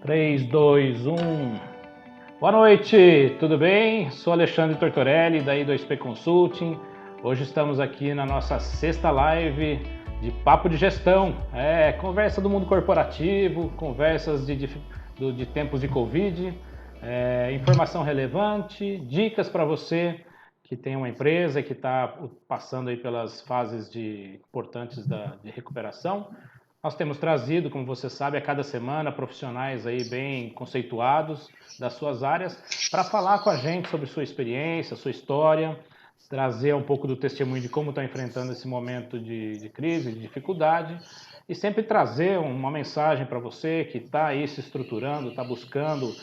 3, 2, 1. Boa noite, tudo bem? Sou Alexandre Tortorelli, da I2P Consulting. Hoje estamos aqui na nossa sexta live de papo de gestão. Conversa do mundo corporativo, conversas de tempos de Covid, informação relevante, dicas para você que tem uma empresa que está passando aí pelas fases importantes de recuperação. Nós temos trazido, como você sabe, a cada semana profissionais aí bem conceituados das suas áreas para falar com a gente sobre sua experiência, sua história, trazer um pouco do testemunho de como estão enfrentando esse momento de crise, de dificuldade e sempre trazer uma mensagem para você que está aí se estruturando, está buscando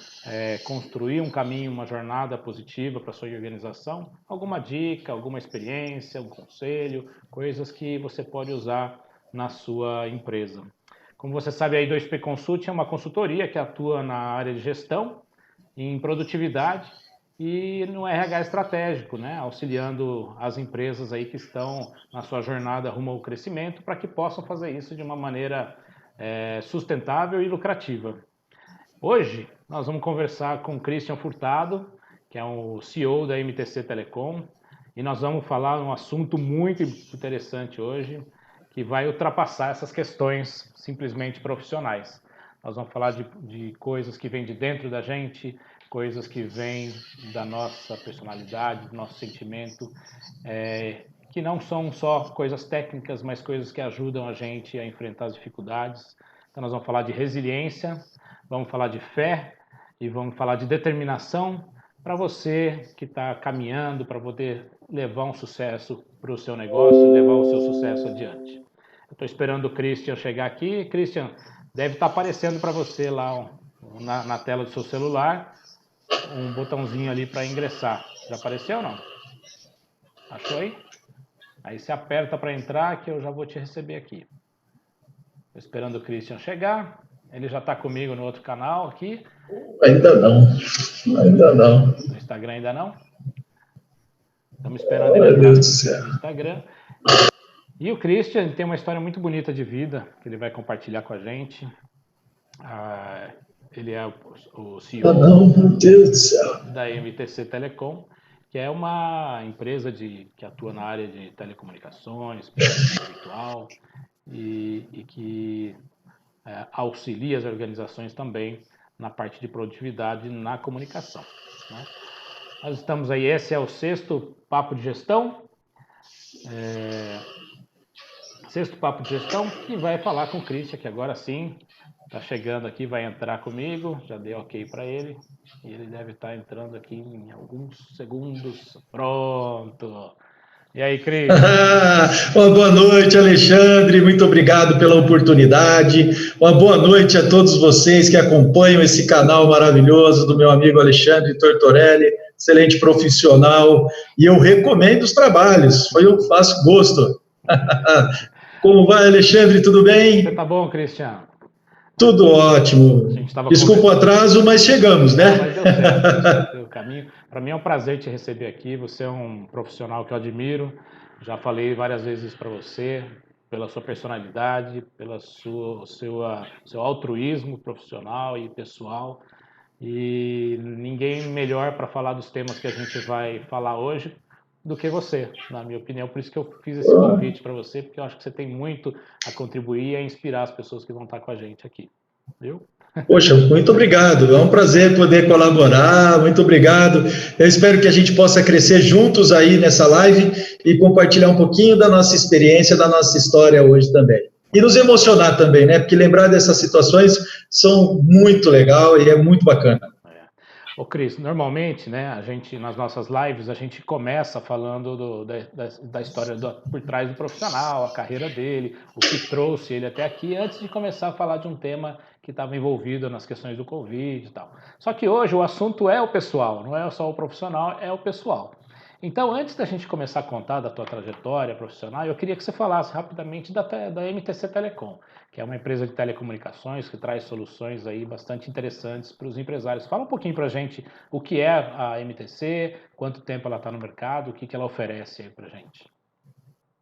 construir um caminho, uma jornada positiva para a sua organização, alguma dica, alguma experiência, um conselho, coisas que você pode usar na sua empresa. Como você sabe, a I2P Consult é uma consultoria que atua na área de gestão, em produtividade e no RH estratégico, né? Auxiliando as empresas aí que estão na sua jornada rumo ao crescimento para que possam fazer isso de uma maneira sustentável e lucrativa. Hoje nós vamos conversar com o Christian Furtado, que é o CEO da MTC Telecom, e nós vamos falar um assunto muito interessante hoje, que vai ultrapassar essas questões simplesmente profissionais. Nós vamos falar de coisas que vêm de dentro da gente, coisas que vêm da nossa personalidade, do nosso sentimento, que não são só coisas técnicas, mas coisas que ajudam a gente a enfrentar as dificuldades. Então nós vamos falar de resiliência, vamos falar de fé e vamos falar de determinação para você que está caminhando para poder levar um sucesso para o seu negócio, levar o seu sucesso adiante. Eu estou esperando o Christian chegar aqui. Christian, deve estar aparecendo para você lá na tela do seu celular um botãozinho ali para ingressar. Já apareceu ou não? Achou aí? Aí você aperta para entrar que eu já vou te receber aqui. Estou esperando o Christian chegar. Ele já está comigo no outro canal aqui. Ainda não. Ainda não. No Instagram ainda não? Estamos esperando ele entrar no Instagram. E o Christian tem uma história muito bonita de vida que ele vai compartilhar com a gente. Ele é o CEO da MTC Telecom, que é uma empresa que atua na área de telecomunicações, virtual e que auxilia as organizações também na parte de produtividade na comunicação. Né? Nós estamos aí, esse é o sexto Papo de Gestão, que vai falar com o Christian, que agora sim está chegando aqui, vai entrar comigo, já dei ok para ele, e ele deve estar entrando aqui em alguns segundos. Pronto! E aí, Christian? Uma boa noite, Alexandre. Muito obrigado pela oportunidade. Uma boa noite a todos vocês que acompanham esse canal maravilhoso do meu amigo Alexandre Tortorelli, excelente profissional. E eu recomendo os trabalhos, eu faço gosto. Como vai, Alexandre? Tudo Você bem? tá bom, Christian? Tudo A ótimo. gente estava Desculpa o conversando. atraso, mas chegamos, Não, mas né? deu certo, deu certo o caminho. Para mim é um prazer te receber aqui. Você é um profissional que eu admiro. Já falei várias vezes para você, pela sua personalidade, pela seu altruísmo profissional e pessoal. E ninguém melhor para falar dos temas que a gente vai falar hoje do que você, na minha opinião. Por isso que eu fiz esse convite para você, porque eu acho que você tem muito a contribuir e a inspirar as pessoas que vão estar com a gente aqui. Viu? Poxa, muito obrigado. É um prazer poder colaborar. Muito obrigado. Eu espero que a gente possa crescer juntos aí nessa live e compartilhar um pouquinho da nossa experiência, da nossa história hoje também. E nos emocionar também, né? Porque lembrar dessas situações são muito legal e é muito bacana. Ô Cris, normalmente, né, a gente, nas nossas lives, a gente começa falando da história por trás do profissional, a carreira dele, o que trouxe ele até aqui, antes de começar a falar de um tema que estava envolvido nas questões do Covid e tal. Só que hoje o assunto é o pessoal, não é só o profissional, é o pessoal. Então, antes da gente começar a contar da tua trajetória profissional, eu queria que você falasse rapidamente da MTC Telecom, que é uma empresa de telecomunicações que traz soluções aí bastante interessantes para os empresários. Fala um pouquinho para a gente o que é a MTC, quanto tempo ela está no mercado, o que ela oferece aí para a gente.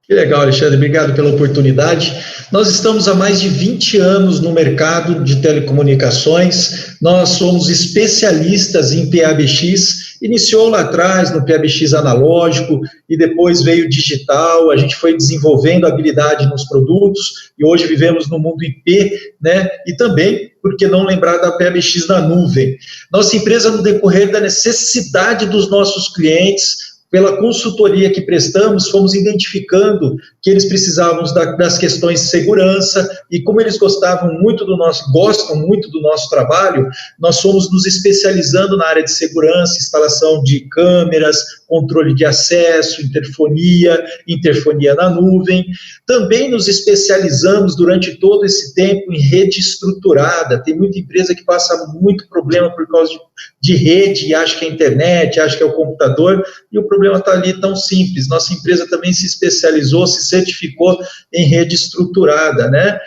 Que legal, Alexandre, obrigado pela oportunidade. Nós estamos há mais de 20 anos no mercado de telecomunicações, nós somos especialistas em PABX, iniciou lá atrás no PABX analógico e depois veio digital, a gente foi desenvolvendo habilidade nos produtos e hoje vivemos no mundo IP, né? E também, por que não lembrar da PABX na nuvem? Nossa empresa, no decorrer da necessidade dos nossos clientes, pela consultoria que prestamos, fomos identificando que eles precisavam das questões de segurança e como eles gostam muito do nosso trabalho, nós fomos nos especializando na área de segurança, instalação de câmeras, controle de acesso, interfonia na nuvem. Também nos especializamos durante todo esse tempo em rede estruturada. Tem muita empresa que passa muito problema por causa de rede, e acha que é internet, acha que é o computador, e o problema está ali tão simples. Nossa empresa também se especializou, se certificou em rede estruturada, né?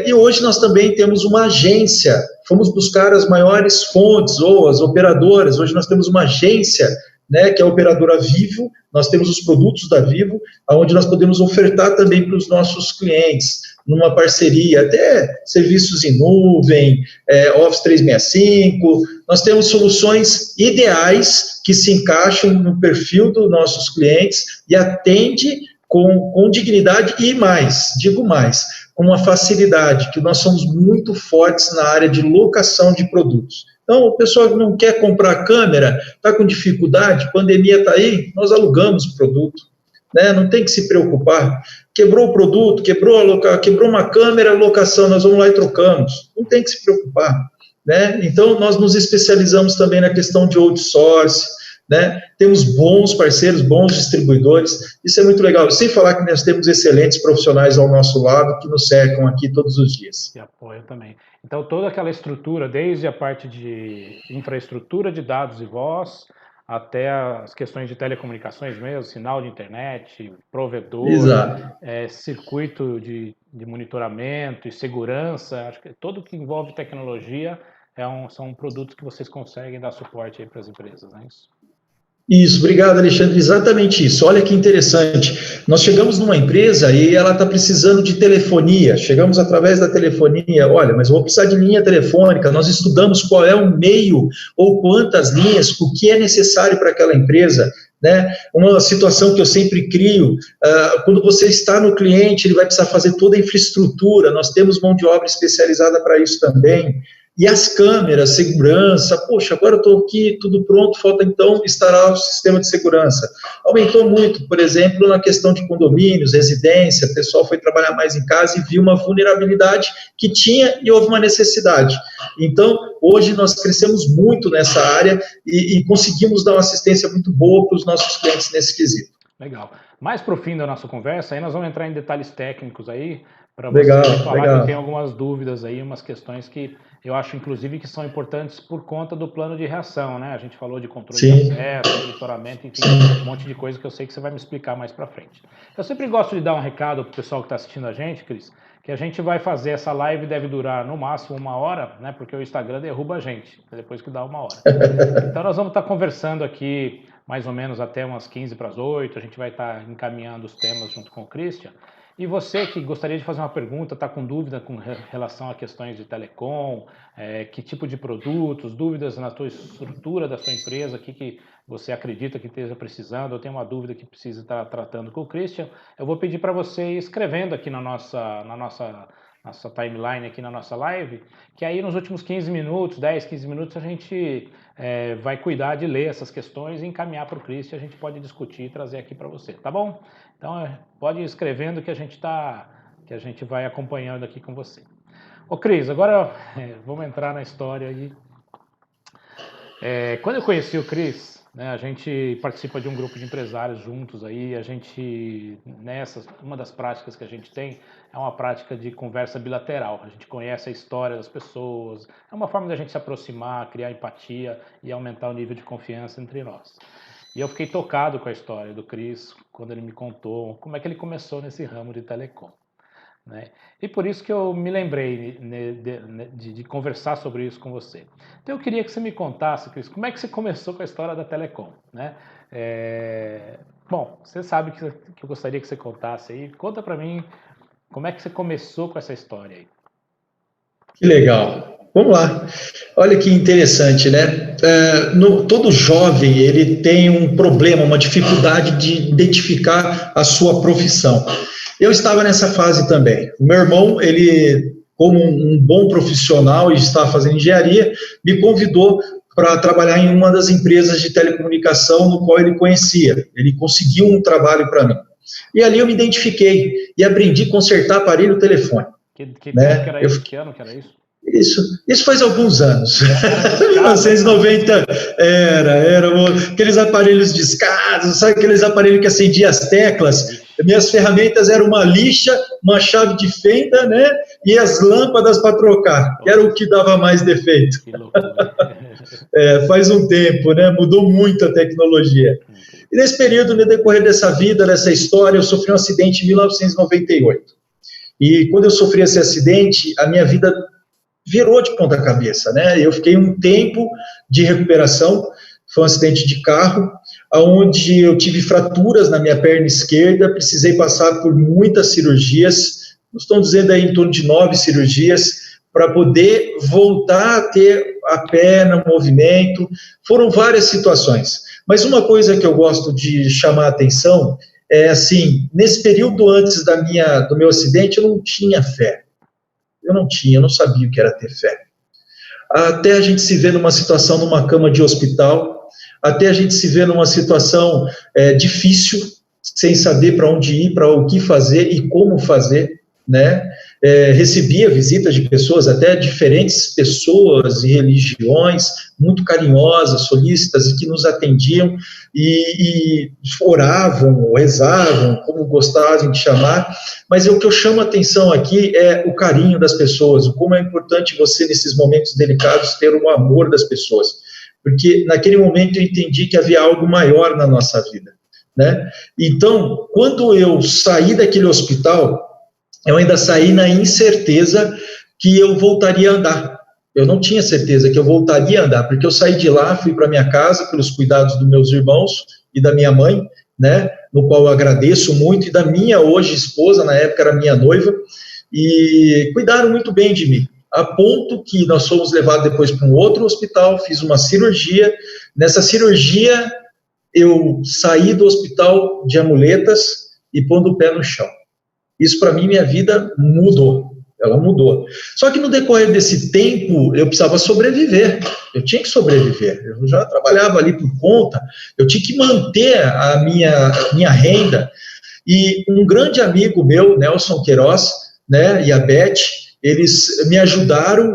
E hoje nós também temos uma agência, fomos buscar as maiores fontes ou as operadoras, hoje nós temos uma agência, né, que é a operadora Vivo, nós temos os produtos da Vivo, onde nós podemos ofertar também para os nossos clientes, numa parceria, até serviços em nuvem, Office 365, nós temos soluções ideais que se encaixam no perfil dos nossos clientes e atende com dignidade e mais, digo mais, com uma facilidade, que nós somos muito fortes na área de locação de produtos. Então, o pessoal que não quer comprar câmera, está com dificuldade, pandemia está aí, nós alugamos o produto, né? Não tem que se preocupar. Quebrou o produto, quebrou uma câmera, locação, nós vamos lá e trocamos. Não tem que se preocupar, né? Então, nós nos especializamos também na questão de outsourcing, né? Temos bons parceiros, bons distribuidores, isso é muito legal. Sem falar que nós temos excelentes profissionais ao nosso lado que nos cercam aqui todos os dias. E apoio também. Então, toda aquela estrutura, desde a parte de infraestrutura de dados e voz, até as questões de telecomunicações mesmo, sinal de internet, provedor, Exato. circuito de monitoramento e segurança, acho que tudo que envolve tecnologia são produtos que vocês conseguem dar suporte aí para as empresas, não é isso? Isso, obrigado, Alexandre. Exatamente isso. Olha que interessante. Nós chegamos numa empresa e ela está precisando de telefonia. Chegamos através da telefonia. Olha, mas eu vou precisar de linha telefônica. Nós estudamos qual é o meio ou quantas linhas, o que é necessário para aquela empresa. Né? Uma situação que eu sempre crio, quando você está no cliente, ele vai precisar fazer toda a infraestrutura. Nós temos mão de obra especializada para isso também. E as câmeras, segurança, poxa, agora eu estou aqui, tudo pronto, falta então instalar o sistema de segurança. Aumentou muito, por exemplo, na questão de condomínios, residência, o pessoal foi trabalhar mais em casa e viu uma vulnerabilidade que tinha e houve uma necessidade. Então, hoje nós crescemos muito nessa área e conseguimos dar uma assistência muito boa para os nossos clientes nesse quesito. Legal. Mais para o fim da nossa conversa, aí nós vamos entrar em detalhes técnicos aí, para você Legal, falar legal. que eu tenho algumas dúvidas aí, umas questões que eu acho, inclusive, que são importantes por conta do plano de reação, né? A gente falou de controle de acesso, monitoramento, enfim, um monte de coisa que eu sei que você vai me explicar mais para frente. Eu sempre gosto de dar um recado para o pessoal que está assistindo a gente, Cris, que a gente vai fazer essa live, deve durar no máximo 1 hora, né? Porque o Instagram derruba a gente, depois que dá 1 hora. Então nós vamos estar conversando aqui mais ou menos até umas 15 para as 8, a gente vai estar encaminhando os temas junto com o Christian. E você que gostaria de fazer uma pergunta, está com dúvida com relação a questões de telecom, que tipo de produtos, dúvidas na tua estrutura da sua empresa, o que você acredita que esteja precisando, ou tem uma dúvida que precisa estar tratando com o Christian, eu vou pedir para você ir escrevendo aqui na nossa timeline, aqui na nossa live, que aí nos últimos 15 minutos, 10, 15 minutos, a gente vai cuidar de ler essas questões e encaminhar para o Christian, a gente pode discutir e trazer aqui para você, tá bom? Então, pode ir escrevendo que a gente vai acompanhando aqui com você. Ô Cris, agora vamos entrar na história aí. Quando eu conheci o Cris, né, a gente participa de um grupo de empresários juntos aí, uma das práticas que a gente tem é uma prática de conversa bilateral, a gente conhece a história das pessoas, é uma forma da gente se aproximar, criar empatia e aumentar o nível de confiança entre nós. E eu fiquei tocado com a história do Cris, quando ele me contou como é que ele começou nesse ramo de telecom. Né? E por isso que eu me lembrei de conversar sobre isso com você. Então eu queria que você me contasse, Cris, como é que você começou com a história da telecom, né? Bom, você sabe que eu gostaria que você contasse aí. Conta para mim como é que você começou com essa história aí. Que legal. Vamos lá. Olha que interessante, né? Todo jovem ele tem um problema, uma dificuldade de identificar a sua profissão. Eu estava nessa fase também. O meu irmão, ele, como um bom profissional e estava fazendo engenharia, me convidou para trabalhar em uma das empresas de telecomunicação no qual ele conhecia. Ele conseguiu um trabalho para mim. E ali eu me identifiquei e aprendi a consertar aparelho telefone. Que tempo que Né? era isso? Que ano que era isso? Isso faz alguns anos. 1990 aqueles aparelhos discados, sabe aqueles aparelhos que acendiam as teclas? Minhas ferramentas eram uma lixa, uma chave de fenda, né? E as lâmpadas para trocar, que era o que dava mais defeito. Que loucura. Faz um tempo, né? Mudou muito a tecnologia. E nesse período, no decorrer dessa vida, dessa história, eu sofri um acidente em 1998. E quando eu sofri esse acidente, a minha vida virou de ponta cabeça, né? Eu fiquei um tempo de recuperação, foi um acidente de carro, onde eu tive fraturas na minha perna esquerda, precisei passar por muitas cirurgias, estão dizendo aí em torno de 9 cirurgias, para poder voltar a ter a perna, o movimento, foram várias situações. Mas uma coisa que eu gosto de chamar a atenção é assim, nesse período antes do meu acidente, eu não tinha fé. Eu não sabia o que era ter fé. Até a gente se vê numa situação, numa cama de hospital, até a gente se vê numa situação difícil, sem saber para onde ir, para o que fazer e como fazer, né? Recebia visitas de pessoas, até diferentes pessoas e religiões, muito carinhosas, solícitas, e que nos atendiam e oravam, rezavam, como gostavam de chamar, mas o que eu chamo a atenção aqui é o carinho das pessoas, o como é importante você, nesses momentos delicados, ter o amor das pessoas, porque naquele momento eu entendi que havia algo maior na nossa vida, né? Então, quando eu saí daquele hospital, eu ainda saí na incerteza que eu voltaria a andar. Eu não tinha certeza que eu voltaria a andar, porque eu saí de lá, fui para minha casa pelos cuidados dos meus irmãos e da minha mãe, né, no qual eu agradeço muito, e da minha hoje esposa, na época era minha noiva, e cuidaram muito bem de mim, a ponto que nós fomos levados depois para um outro hospital, fiz uma cirurgia. Nessa cirurgia, eu saí do hospital de amuletas e pondo o pé no chão. Isso, para mim, minha vida mudou. Ela mudou. Só que no decorrer desse tempo, eu precisava sobreviver. Eu tinha que sobreviver. Eu já trabalhava ali por conta, eu tinha que manter a minha renda. E um grande amigo meu, Nelson Queiroz, né, e a Beth, eles me ajudaram,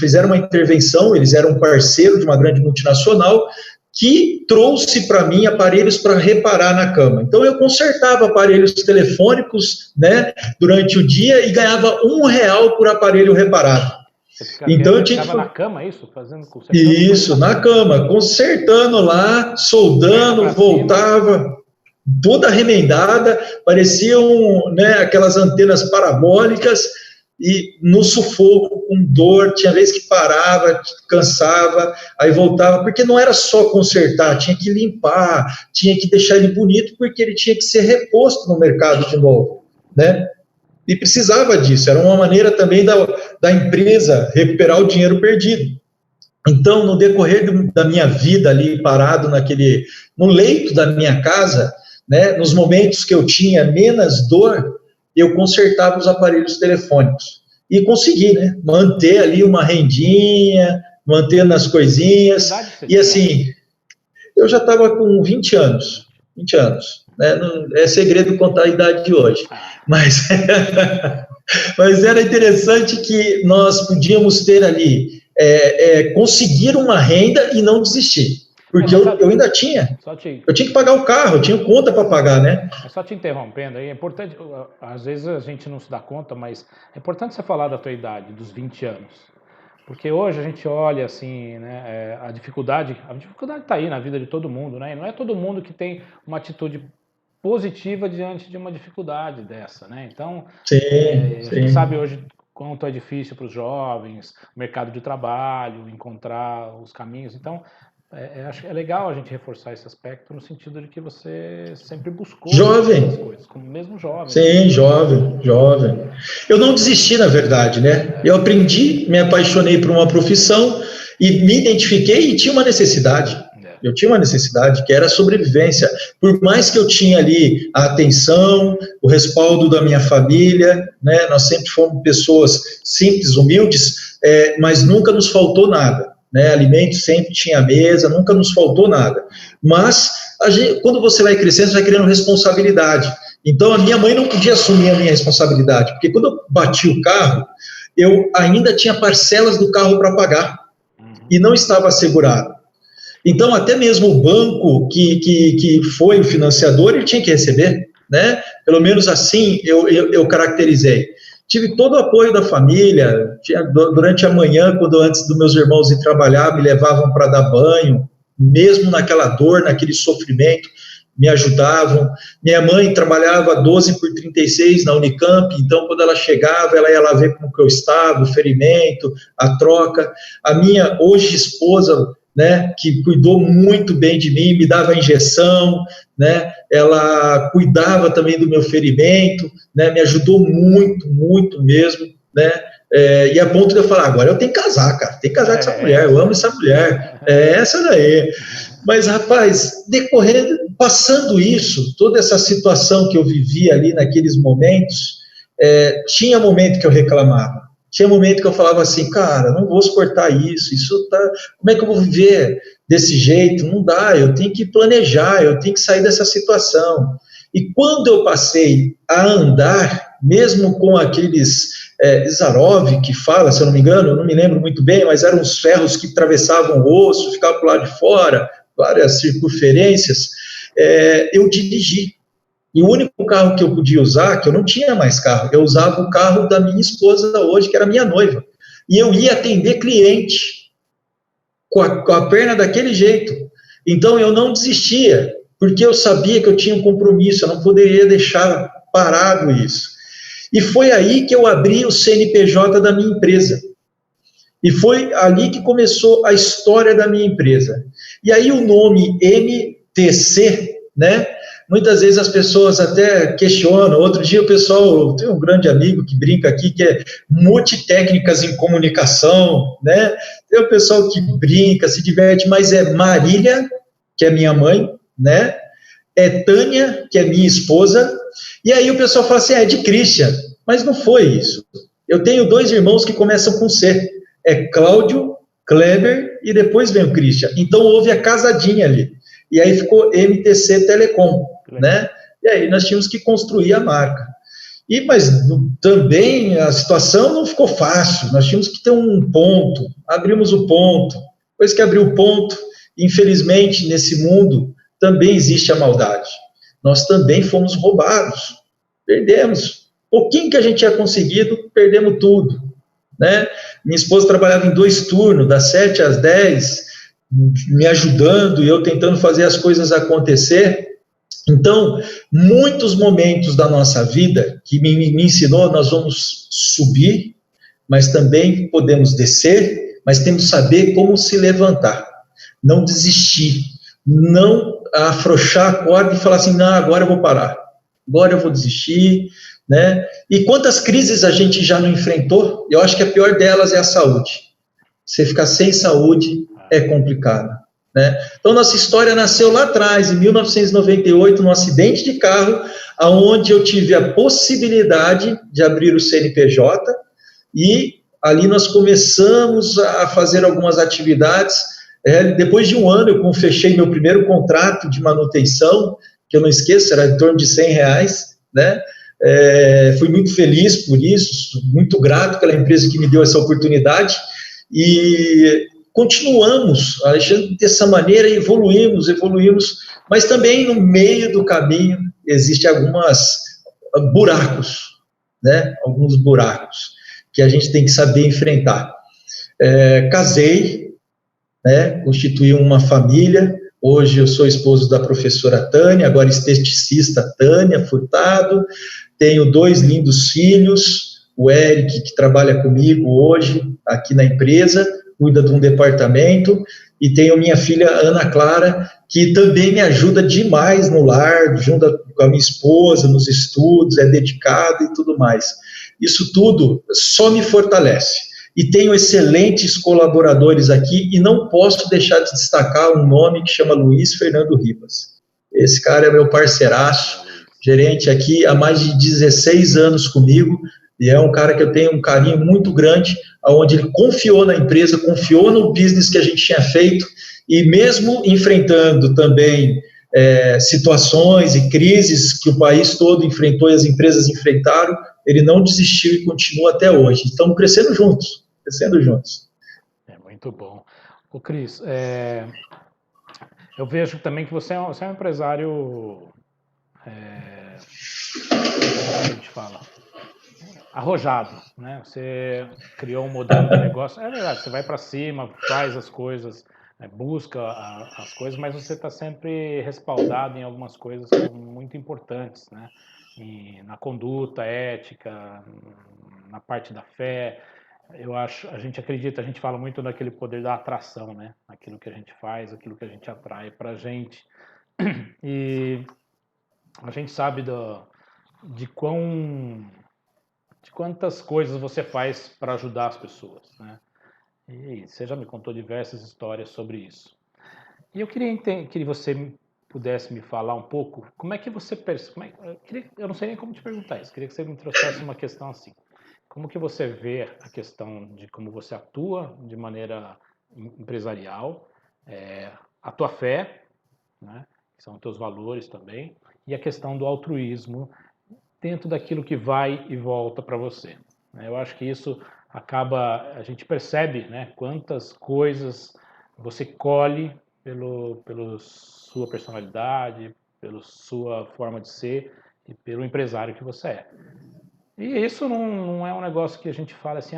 fizeram uma intervenção, eles eram parceiro de uma grande multinacional, que trouxe para mim aparelhos para reparar na cama. Então, eu consertava aparelhos telefônicos, né, durante o dia e ganhava R$1 por aparelho reparado. Então, eu tinha que... na cama, isso? Isso, na cama, consertando lá, soldando, voltava, toda remendada, pareciam, né, aquelas antenas parabólicas, e no sufoco, com dor, tinha vezes que parava, cansava, aí voltava, porque não era só consertar, tinha que limpar, tinha que deixar ele bonito, porque ele tinha que ser reposto no mercado de novo, né? E precisava disso, era uma maneira também da empresa recuperar o dinheiro perdido. Então, no decorrer da minha vida ali, parado no leito da minha casa, né, nos momentos que eu tinha menos dor, eu consertava os aparelhos telefônicos. E consegui, né, manter ali uma rendinha, mantendo as coisinhas. E assim, eu já estava com 20 anos. 20 anos. Né, não, é segredo contar a idade de hoje. Mas era interessante que nós podíamos ter ali, conseguir uma renda e não desistir. Porque eu ainda tinha. Eu tinha que pagar o carro, eu tinha conta para pagar, né? Só te interrompendo aí, é importante, às vezes a gente não se dá conta, mas é importante você falar da tua idade, dos 20 anos. Porque hoje a gente olha assim, né, a dificuldade está aí na vida de todo mundo, né? E não é todo mundo que tem uma atitude positiva diante de uma dificuldade dessa, né? Então, a gente sabe hoje quanto é difícil para os jovens, o mercado de trabalho, encontrar os caminhos. Então, Acho que é legal a gente reforçar esse aspecto no sentido de que você sempre buscou Jovem. as coisas, como mesmo jovem. Sim, jovem. Eu não desisti, na verdade, né? Eu aprendi, me apaixonei por uma profissão e me identifiquei e tinha uma necessidade. Eu tinha uma necessidade que era a sobrevivência. Por mais que eu tinha ali a atenção, o respaldo da minha família, né? Nós sempre fomos pessoas simples, humildes, mas nunca nos faltou nada. Né, alimento sempre tinha à mesa, nunca nos faltou nada. Mas quando você vai crescendo, você vai criando responsabilidade. Então a minha mãe não podia assumir a minha responsabilidade, porque quando eu bati o carro, eu ainda tinha parcelas do carro para pagar e não estava assegurado. Então até mesmo o banco que foi o financiador, ele tinha que receber, né? Pelo menos assim eu caracterizei. Tive todo o apoio da família, durante a manhã, quando antes dos meus irmãos ir trabalhar, me levavam para dar banho, mesmo naquela dor, naquele sofrimento, me ajudavam. Minha mãe trabalhava 12/36 na Unicamp, então quando ela chegava, ela ia lá ver como que eu estava, o ferimento, a troca. A minha hoje esposa, né, que cuidou muito bem de mim, me dava injeção, né, ela cuidava também do meu ferimento, né, me ajudou muito mesmo, né, e a ponto de eu falar, agora eu tenho que casar, cara, tem que casar com essa mulher, eu amo essa mulher, é essa daí. Mas, rapaz, passando isso, toda essa situação que eu vivia ali naqueles momentos, tinha momento que eu reclamava, tinha momento que eu falava assim, cara, não vou suportar isso tá, como é que eu vou viver desse jeito? Não dá, eu tenho que planejar, eu tenho que sair dessa situação. E quando eu passei a andar, mesmo com aqueles Zarov que fala, se eu não me engano, eu não me lembro muito bem, mas eram os ferros que atravessavam o osso, ficavam para o lado de fora, várias circunferências, eu dirigi. E o único carro que eu podia usar, que eu não tinha mais carro, eu usava o carro da minha esposa hoje, que era minha noiva. E eu ia atender cliente com a perna daquele jeito. Então eu não desistia, porque eu sabia que eu tinha um compromisso, eu não poderia deixar parado isso. E foi aí que eu abri o CNPJ da minha empresa. E foi ali que começou a história da minha empresa. E aí o nome MTC, né? Muitas vezes as pessoas até questionam. Outro dia o pessoal, tem um grande amigo que brinca aqui, que é multitécnicas em comunicação, né? Tem o pessoal que brinca, se diverte, mas é Marília, que é minha mãe, né? É Tânia, que é minha esposa, e aí o pessoal fala assim, é de Christian, mas não foi isso. Eu tenho 2 irmãos que começam com C, é Cláudio, Kleber, e depois vem o Christian. Então houve a casadinha ali. E aí ficou MTC Telecom, né? E aí nós tínhamos que construir a marca. Mas também a situação não ficou fácil, nós tínhamos que ter um ponto, abrimos o ponto. Depois que abriu o ponto, infelizmente, nesse mundo, também existe a maldade. Nós também fomos roubados, perdemos. Pouquinho que a gente tinha conseguido, perdemos tudo, né? Minha esposa trabalhava em 2 turnos, das 7 às 10, me ajudando e eu tentando fazer as coisas acontecer. Então, muitos momentos da nossa vida que me ensinou, nós vamos subir, mas também podemos descer, mas temos que saber como se levantar, não desistir, não afrouxar a corda e falar assim, não, agora eu vou parar, agora eu vou desistir, né? E quantas crises a gente já não enfrentou? Eu acho que a pior delas é a saúde. Você ficar sem saúde é complicado, né? Então, nossa história nasceu lá atrás, em 1998, num acidente de carro, onde eu tive a possibilidade de abrir o CNPJ, e ali nós começamos a fazer algumas atividades. Depois de um ano, eu fechei meu primeiro contrato de manutenção, que eu não esqueço, era em torno de R$100, né? Fui muito feliz por isso, muito grato pela empresa que me deu essa oportunidade, e continuamos, Alexandre, dessa maneira, evoluímos, mas também no meio do caminho existem alguns buracos, né? Alguns buracos que a gente tem que saber enfrentar. Casei, né? Constituí uma família, hoje eu sou esposo da professora Tânia, agora esteticista Tânia Furtado, tenho 2 lindos filhos, o Eric, que trabalha comigo hoje aqui na empresa, cuida de um departamento, e tenho minha filha Ana Clara, que também me ajuda demais no lar, junto com a minha esposa, nos estudos, é dedicada e tudo mais. Isso tudo só me fortalece. E tenho excelentes colaboradores aqui, e não posso deixar de destacar um nome que chama Luiz Fernando Ribas. Esse cara é meu parceiraço, gerente aqui há mais de 16 anos comigo, e é um cara que eu tenho um carinho muito grande, onde ele confiou na empresa, confiou no business que a gente tinha feito, e mesmo enfrentando também situações e crises que o país todo enfrentou e as empresas enfrentaram, ele não desistiu e continua até hoje. Estamos crescendo juntos, crescendo juntos. É muito bom. Ô Cris, eu vejo também que você é um empresário, como a gente fala, arrojado, né? Você criou um modelo de negócio, é verdade, você vai para cima, faz as coisas, busca as coisas, mas você está sempre respaldado em algumas coisas que são muito importantes, né? Na conduta ética, na parte da fé. Eu acho, a gente acredita, a gente fala muito naquele poder da atração, né? Aquilo que a gente faz, aquilo que a gente atrai para a gente. E a gente sabe de quantas coisas você faz para ajudar as pessoas, né? E você já me contou diversas histórias sobre isso. E eu queria que você pudesse me falar um pouco como é que você percebe. Eu não sei nem como te perguntar isso, queria que você me trouxesse uma questão assim. Como que você vê a questão de como você atua de maneira empresarial, a tua fé, né, que são os teus valores também, e a questão do altruísmo dentro daquilo que vai e volta para você. Eu acho que isso a gente percebe, né, quantas coisas você colhe pela sua personalidade, pela sua forma de ser e pelo empresário que você é. E isso não é um negócio que a gente fala assim,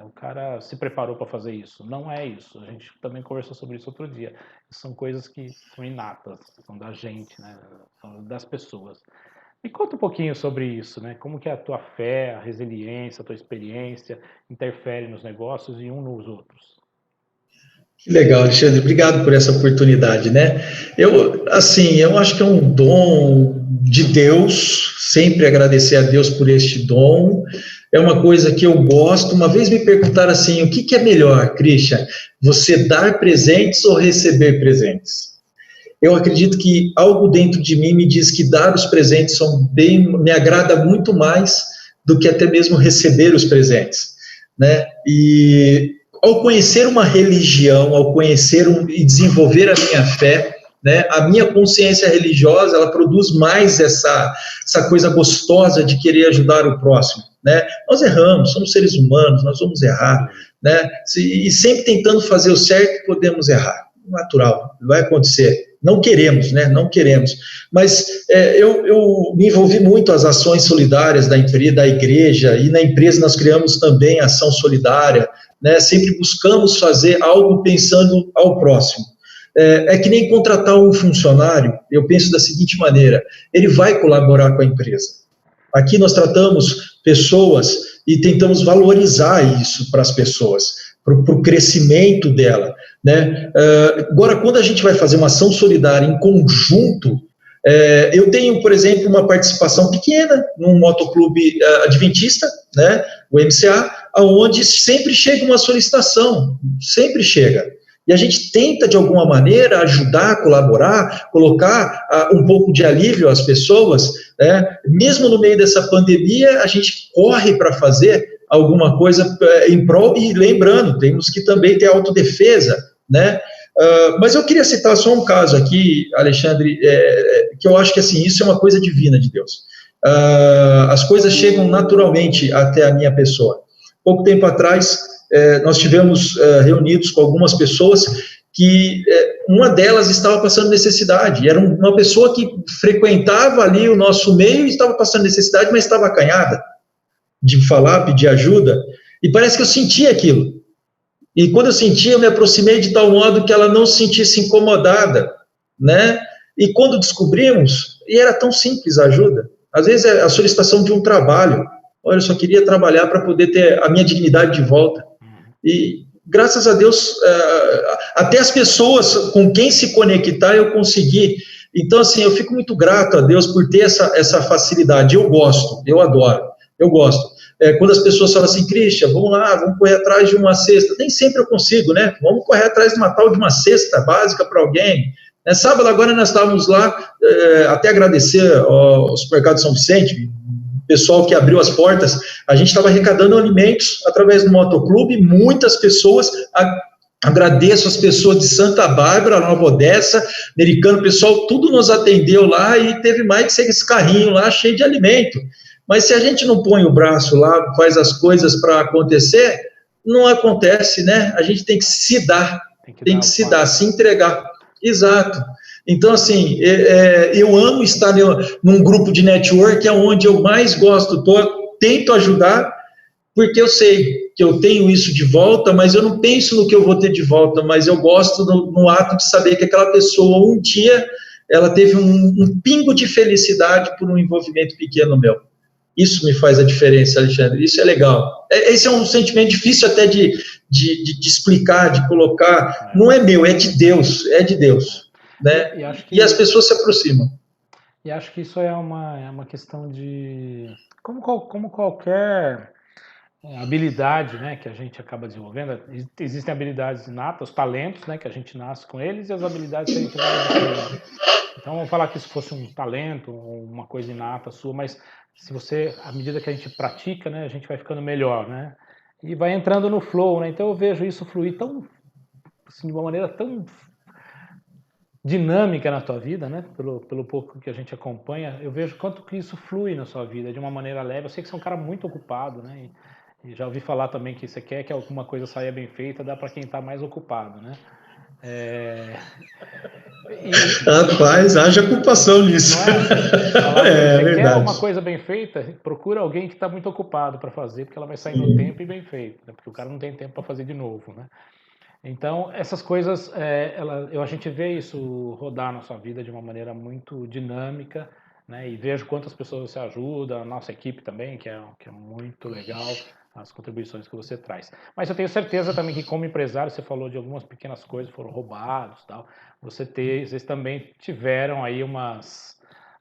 o cara se preparou para fazer isso. Não é isso. A gente também conversou sobre isso outro dia. São coisas que são inatas, são da gente, né? São das pessoas. Me conta um pouquinho sobre isso, né? Como que a tua fé, a resiliência, a tua experiência interfere nos negócios e nos outros. Que legal, Alexandre, obrigado por essa oportunidade, né? Eu acho que é um dom de Deus, sempre agradecer a Deus por este dom, é uma coisa que eu gosto. Uma vez me perguntaram assim, o que é melhor, Christian, você dar presentes ou receber presentes? Eu acredito que algo dentro de mim me diz que dar os presentes me agrada muito mais do que até mesmo receber os presentes, né? E ao conhecer uma religião, ao conhecer e desenvolver a minha fé, né, a minha consciência religiosa, ela produz mais essa coisa gostosa de querer ajudar o próximo, né? Nós erramos, somos seres humanos, nós vamos errar, né? E sempre tentando fazer o certo, podemos errar. Natural, vai acontecer. Não queremos, né? Não queremos. Mas eu me envolvi muito nas ações solidárias da igreja, e na empresa nós criamos também ação solidária, né? Sempre buscamos fazer algo pensando ao próximo. É que nem contratar um funcionário, eu penso da seguinte maneira, ele vai colaborar com a empresa. Aqui nós tratamos pessoas e tentamos valorizar isso para as pessoas, para o crescimento dela, né? Agora, quando a gente vai fazer uma ação solidária em conjunto, eu tenho, por exemplo, uma participação pequena num motoclube adventista, né, o MCA, onde sempre chega uma solicitação, sempre chega. E a gente tenta, de alguma maneira, ajudar, colaborar, colocar um pouco de alívio às pessoas, né? Mesmo no meio dessa pandemia, a gente corre para fazer alguma coisa em prol, e lembrando, temos que também ter autodefesa, né? Mas eu queria citar só um caso aqui, Alexandre, que eu acho que assim, isso é uma coisa divina de Deus. As coisas chegam naturalmente até a minha pessoa. Pouco tempo atrás, nós tivemos reunidos com algumas pessoas que uma delas estava passando necessidade. Era uma pessoa que frequentava ali o nosso meio e estava passando necessidade, mas estava acanhada de falar, pedir ajuda, e parece que eu sentia aquilo. E quando eu senti, eu me aproximei de tal modo que ela não se sentisse incomodada, né? E quando descobrimos, e era tão simples a ajuda, às vezes é a solicitação de um trabalho. Olha, eu só queria trabalhar para poder ter a minha dignidade de volta. E graças a Deus, até as pessoas com quem se conectar eu consegui. Então, assim, eu fico muito grato a Deus por ter essa facilidade. Eu gosto, eu adoro, eu gosto. Quando as pessoas falam assim, Christian, vamos lá, vamos correr atrás de uma cesta. Nem sempre eu consigo, né? Vamos correr atrás de uma tal de uma cesta básica para alguém. Sábado agora nós estávamos lá, até agradecer ao Supermercado São Vicente, o pessoal que abriu as portas, a gente estava arrecadando alimentos através do motoclube, muitas pessoas, agradeço as pessoas de Santa Bárbara, Nova Odessa, Americano, o pessoal tudo nos atendeu lá e teve mais de 6 carrinhos lá cheio de alimento. Mas se a gente não põe o braço lá, faz as coisas para acontecer, não acontece, né? A gente tem que se dar, se entregar. Exato. Então, assim, eu amo estar num grupo de network, é onde eu mais gosto, tento ajudar, porque eu sei que eu tenho isso de volta, mas eu não penso no que eu vou ter de volta, mas eu gosto no ato de saber que aquela pessoa, um dia, ela teve um pingo de felicidade por um envolvimento pequeno meu. Isso me faz a diferença, Alexandre, isso é legal. Esse é um sentimento difícil até de explicar, de colocar, não é meu, é de Deus, né? E as pessoas se aproximam. E acho que isso é uma questão de, como qualquer habilidade, né, que a gente acaba desenvolvendo, existem habilidades inatas, os talentos, né, que a gente nasce com eles, e as habilidades que a gente vai desenvolvendo. Então, vamos falar que isso fosse um talento, uma coisa inata sua, mas se você, à medida que a gente pratica, né, a gente vai ficando melhor, né, e vai entrando no flow, né, então eu vejo isso fluir tão, assim, de uma maneira tão dinâmica na tua vida, né, pelo pouco que a gente acompanha, eu vejo quanto que isso flui na sua vida, de uma maneira leve. Eu sei que você é um cara muito ocupado, né, e já ouvi falar também que você quer que alguma coisa saia bem feita, dá para quem está mais ocupado, né. Rapaz, haja ocupação nisso. Não é? Você quer uma coisa bem feita, procura alguém que está muito ocupado para fazer, porque ela vai sair no tempo e bem feita, né? Porque o cara não tem tempo para fazer de novo, né? Então, essas coisas, a gente vê isso rodar na sua vida de uma maneira muito dinâmica, né? E vejo quantas pessoas você ajuda, a nossa equipe também, que é muito legal, as contribuições que você traz. Mas eu tenho certeza também que, como empresário, você falou de algumas pequenas coisas, foram roubados e tal, vocês também tiveram aí umas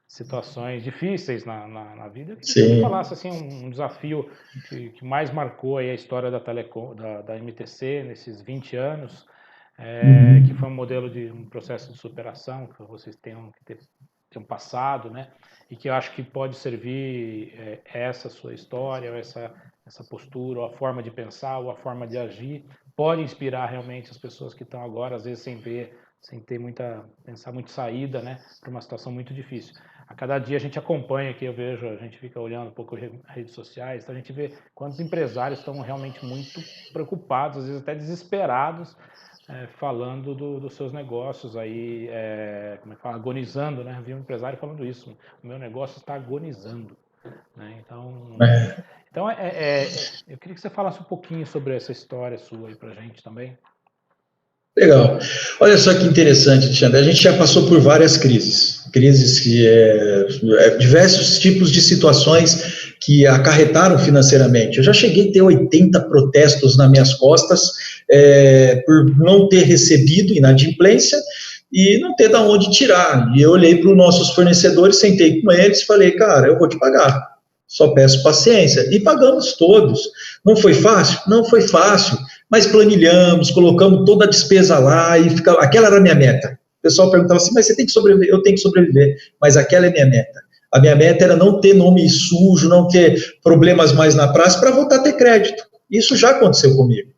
situações difíceis na vida. Se você falasse assim, um desafio que mais marcou aí a história da Telecom, da MTC nesses 20 anos, que foi um modelo de um processo de superação que vocês tenham passado, né? E que eu acho que pode servir essa sua história, ou essa postura, ou a forma de pensar, ou a forma de agir, pode inspirar realmente as pessoas que estão agora, às vezes sem ter pensar muito saída, né, para uma situação muito difícil. A cada dia a gente acompanha aqui, a gente fica olhando um pouco as redes sociais, então a gente vê quantos empresários estão realmente muito preocupados, às vezes até desesperados, falando dos seus negócios aí, como é que fala, agonizando, né? Vi um empresário falando isso, o meu negócio está agonizando, né? Então, eu queria que você falasse um pouquinho sobre essa história sua aí pra gente também. Legal. Olha só que interessante, Alexandre. A gente já passou por várias crises que diversos tipos de situações que acarretaram financeiramente. Eu já cheguei a ter 80 protestos nas minhas costas por não ter recebido inadimplência e não ter de onde tirar. E eu olhei para os nossos fornecedores, sentei com eles e falei, cara, eu vou te pagar. Só peço paciência. E pagamos todos. Não foi fácil? Não foi fácil. Mas planilhamos, colocamos toda a despesa lá e aquela era a minha meta. O pessoal perguntava assim, mas você tem que sobreviver? Eu tenho que sobreviver, mas aquela é a minha meta. A minha meta era não ter nome sujo, não ter problemas mais na praça para voltar a ter crédito. Isso já aconteceu comigo.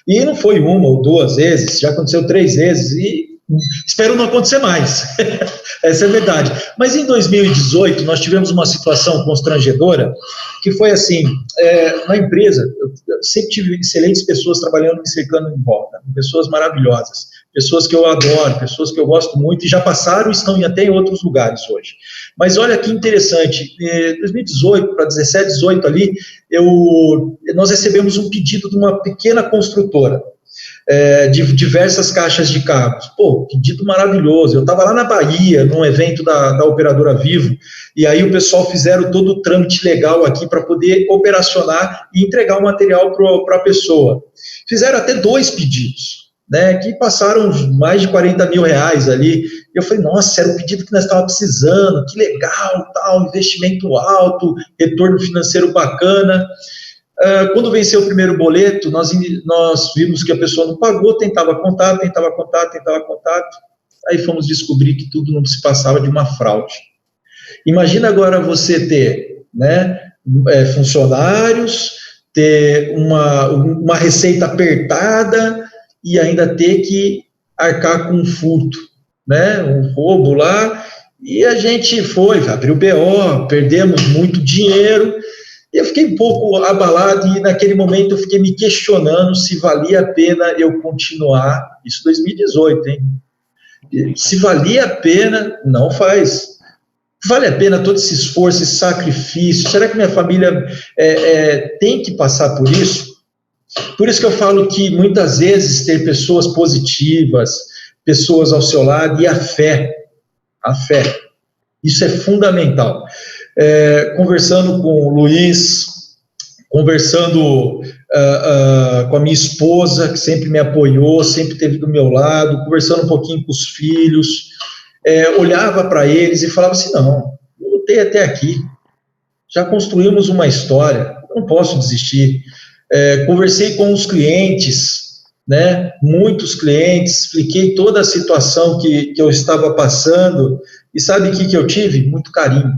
E não foi uma ou duas vezes, já aconteceu 3 vezes e espero não acontecer mais. Essa é a verdade. Mas em 2018 nós tivemos uma situação constrangedora que foi assim, na empresa, eu sempre tive excelentes pessoas trabalhando, me cercando em volta, pessoas maravilhosas, pessoas que eu adoro, pessoas que eu gosto muito e já passaram e estão até em outros lugares hoje. Mas olha que interessante, em 2018 para 17, 18 ali, nós recebemos um pedido de uma pequena construtora, de diversas caixas de cabos. Pô, pedido maravilhoso. Eu estava lá na Bahia, num evento da operadora Vivo, e aí o pessoal fizeram todo o trâmite legal aqui para poder operacionar e entregar o material para a pessoa. Fizeram até 2 pedidos, né, que passaram mais de 40 mil reais ali. Eu falei, nossa, era o pedido que nós estávamos precisando, que legal, tal, investimento alto, retorno financeiro bacana. Quando venceu o primeiro boleto, nós vimos que a pessoa não pagou, tentava contato, aí fomos descobrir que tudo não se passava de uma fraude. Imagina agora você ter, né, funcionários, ter uma receita apertada e ainda ter que arcar com um furto, né, um roubo lá, e a gente abriu BO, perdemos muito dinheiro. Eu fiquei um pouco abalado e naquele momento eu fiquei me questionando se valia a pena eu continuar, isso 2018, hein? Se valia a pena, não faz. Vale a pena todo esse esforço, esse sacrifício? Será que minha família tem que passar por isso? Por isso que eu falo que muitas vezes ter pessoas positivas, pessoas ao seu lado e a fé, isso é fundamental. Conversando com o Luiz, conversando com a minha esposa, que sempre me apoiou, sempre esteve do meu lado, conversando um pouquinho com os filhos, olhava para eles e falava assim, não, eu lutei até aqui, já construímos uma história, não posso desistir. Conversei com os clientes, né, muitos clientes, expliquei toda a situação que eu estava passando, e sabe o que eu tive? Muito carinho.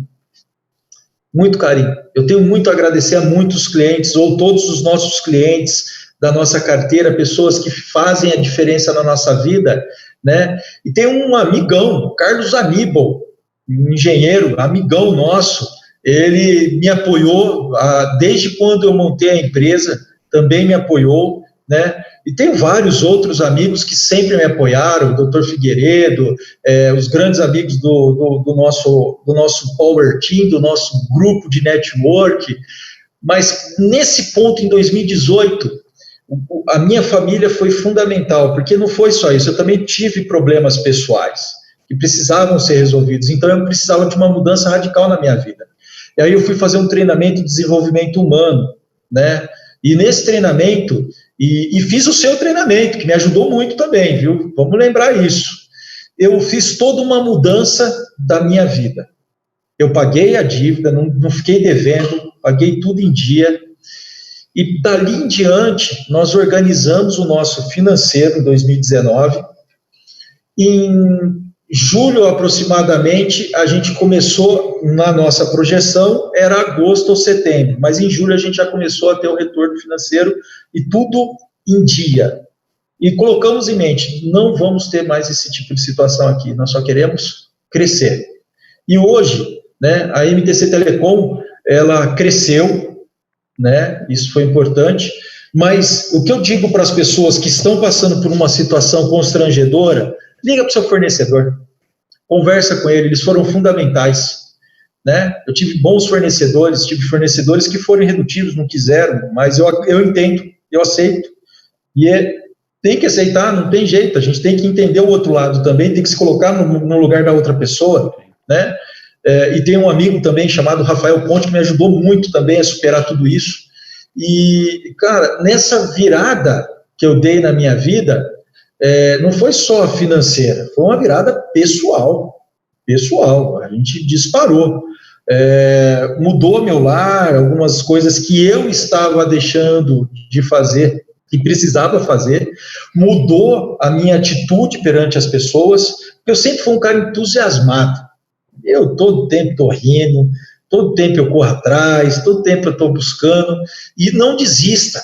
Muito carinho. Eu tenho muito a agradecer a muitos clientes, ou todos os nossos clientes da nossa carteira, pessoas que fazem a diferença na nossa vida, né? E tem um amigão, Carlos Aníbal, um engenheiro, amigão nosso, ele me apoiou desde quando eu montei a empresa, também me apoiou, né? E tem vários outros amigos que sempre me apoiaram, o Dr. Figueiredo, os grandes amigos do nosso Power Team, do nosso grupo de network. Mas nesse ponto, em 2018, a minha família foi fundamental, porque não foi só isso, eu também tive problemas pessoais que precisavam ser resolvidos, então eu precisava de uma mudança radical na minha vida. E aí eu fui fazer um treinamento de desenvolvimento humano, né? E nesse treinamento, e fiz o seu treinamento, que me ajudou muito também, viu? Vamos lembrar isso. Eu fiz toda uma mudança da minha vida. Eu paguei a dívida, não fiquei devendo, paguei tudo em dia. E dali em diante, nós organizamos o nosso financeiro em 2019. Em julho, aproximadamente, a gente começou, na nossa projeção, era agosto ou setembro, mas em julho a gente já começou a ter o retorno financeiro e tudo em dia. E colocamos em mente, não vamos ter mais esse tipo de situação aqui, nós só queremos crescer. E hoje, né, a MTC Telecom, ela cresceu, né, isso foi importante, mas o que eu digo para as pessoas que estão passando por uma situação constrangedora, liga para o seu fornecedor, conversa com ele, eles foram fundamentais, né? Eu tive bons fornecedores, tive fornecedores que foram irredutíveis, não quiseram, mas eu entendo, eu aceito, e tem que aceitar, não tem jeito, a gente tem que entender o outro lado também, tem que se colocar no lugar da outra pessoa, né? E tem um amigo também chamado Rafael Ponte que me ajudou muito também a superar tudo isso, e, cara, nessa virada que eu dei na minha vida, não foi só financeira, foi uma virada pessoal, a gente disparou, mudou meu lar, algumas coisas que eu estava deixando de fazer, que precisava fazer, mudou a minha atitude perante as pessoas, porque eu sempre fui um cara entusiasmado, eu todo tempo estou rindo, todo tempo eu corro atrás, todo tempo eu estou buscando, e não desista,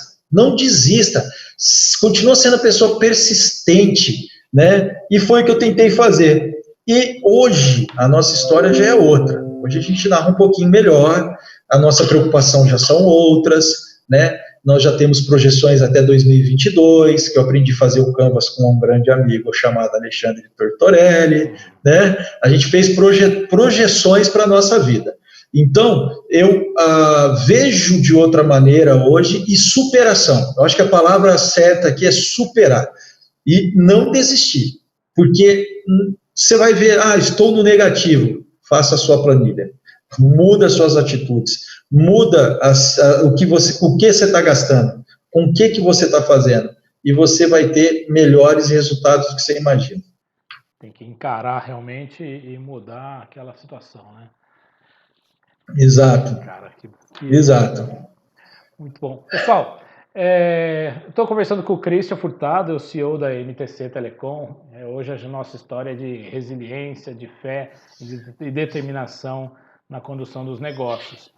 continua sendo a pessoa persistente, né? E foi o que eu tentei fazer. E hoje a nossa história já é outra. Hoje a gente narra um pouquinho melhor, a nossa preocupação já são outras, né? Nós já temos projeções até 2022, que eu aprendi a fazer o Canvas com um grande amigo chamado Alexandre Tortorelli, né? A gente fez projeções para a nossa vida. Então, eu vejo de outra maneira hoje e superação. Eu acho que a palavra certa aqui é superar e não desistir, porque você vai ver, estou no negativo, faça a sua planilha, muda as suas atitudes, muda o que você está gastando, com o que você está fazendo, e você vai ter melhores resultados do que você imagina. Tem que encarar realmente e mudar aquela situação, né? Exato. Cara, Exato. Muito bom. Pessoal, estou conversando com o Christian Furtado, o CEO da MTC Telecom. Hoje a nossa história é de resiliência, de fé e determinação na condução dos negócios.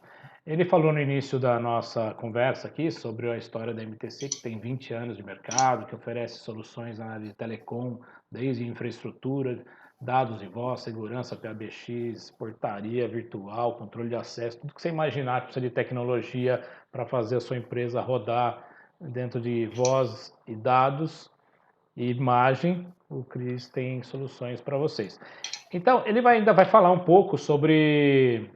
Ele falou no início da nossa conversa aqui sobre a história da MTC, que tem 20 anos de mercado, que oferece soluções na área de telecom, desde infraestrutura, dados de voz, segurança PBX, portaria virtual, controle de acesso, tudo que você imaginar que precisa de tecnologia para fazer a sua empresa rodar dentro de voz e dados e imagem, o Cris tem soluções para vocês. Então, ele ainda vai falar um pouco sobre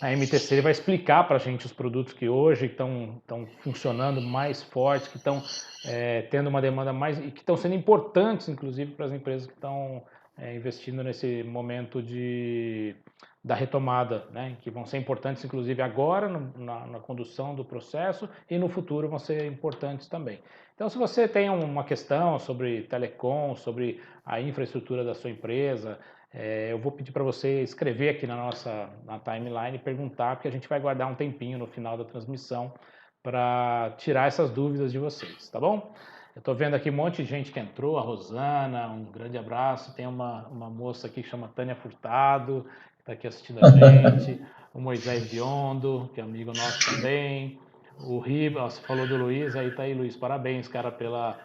a MTC, ele vai explicar para a gente os produtos que hoje estão funcionando mais fortes, que estão tendo uma demanda mais, e que estão sendo importantes, inclusive, para as empresas que estão investindo nesse momento da retomada, né? Que vão ser importantes, inclusive, agora na condução do processo e no futuro vão ser importantes também. Então, se você tem uma questão sobre telecom, sobre a infraestrutura da sua empresa, eu vou pedir para você escrever aqui na timeline e perguntar, porque a gente vai guardar um tempinho no final da transmissão para tirar essas dúvidas de vocês, tá bom? Eu estou vendo aqui um monte de gente que entrou, a Rosana, um grande abraço. Tem uma moça aqui que chama Tânia Furtado, que está aqui assistindo a gente. O Moisés Biondo, que é amigo nosso também. O Riba, você falou do Luiz, aí tá aí, Luiz. Parabéns, cara, pela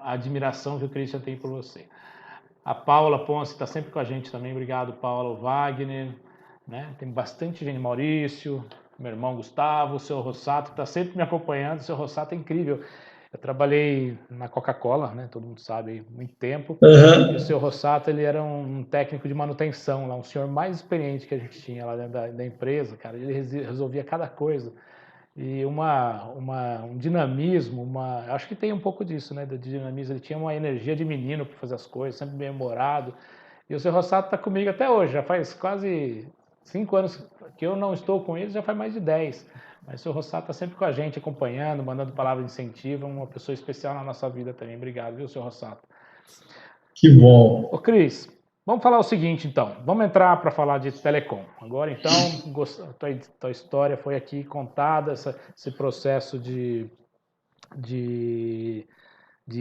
admiração que o Christian tem por você. A Paula Ponce está sempre com a gente também. Obrigado, Paula. O Wagner, né? Tem bastante gente. Maurício, meu irmão Gustavo, o seu Rossato, que está sempre me acompanhando. O seu Rossato é incrível. Eu trabalhei na Coca-Cola, né? Todo mundo sabe, há muito tempo. Uhum. E o seu Rossato, ele era um técnico de manutenção lá, um senhor mais experiente que a gente tinha lá dentro da empresa, cara. Ele resolvia cada coisa. E um dinamismo, acho que tem um pouco disso, né, de dinamismo. Ele tinha uma energia de menino para fazer as coisas, sempre bem-humorado. E o seu Rossato está comigo até hoje, já faz quase 5 anos que eu não estou com ele, já faz mais de 10. Mas o seu Rossato está sempre com a gente, acompanhando, mandando palavras de incentivo, uma pessoa especial na nossa vida também. Obrigado, viu, seu Rossato? Que bom. Ô, Cris, vamos falar o seguinte, então. Vamos entrar para falar de telecom. Agora, então, tua história foi aqui contada, esse processo de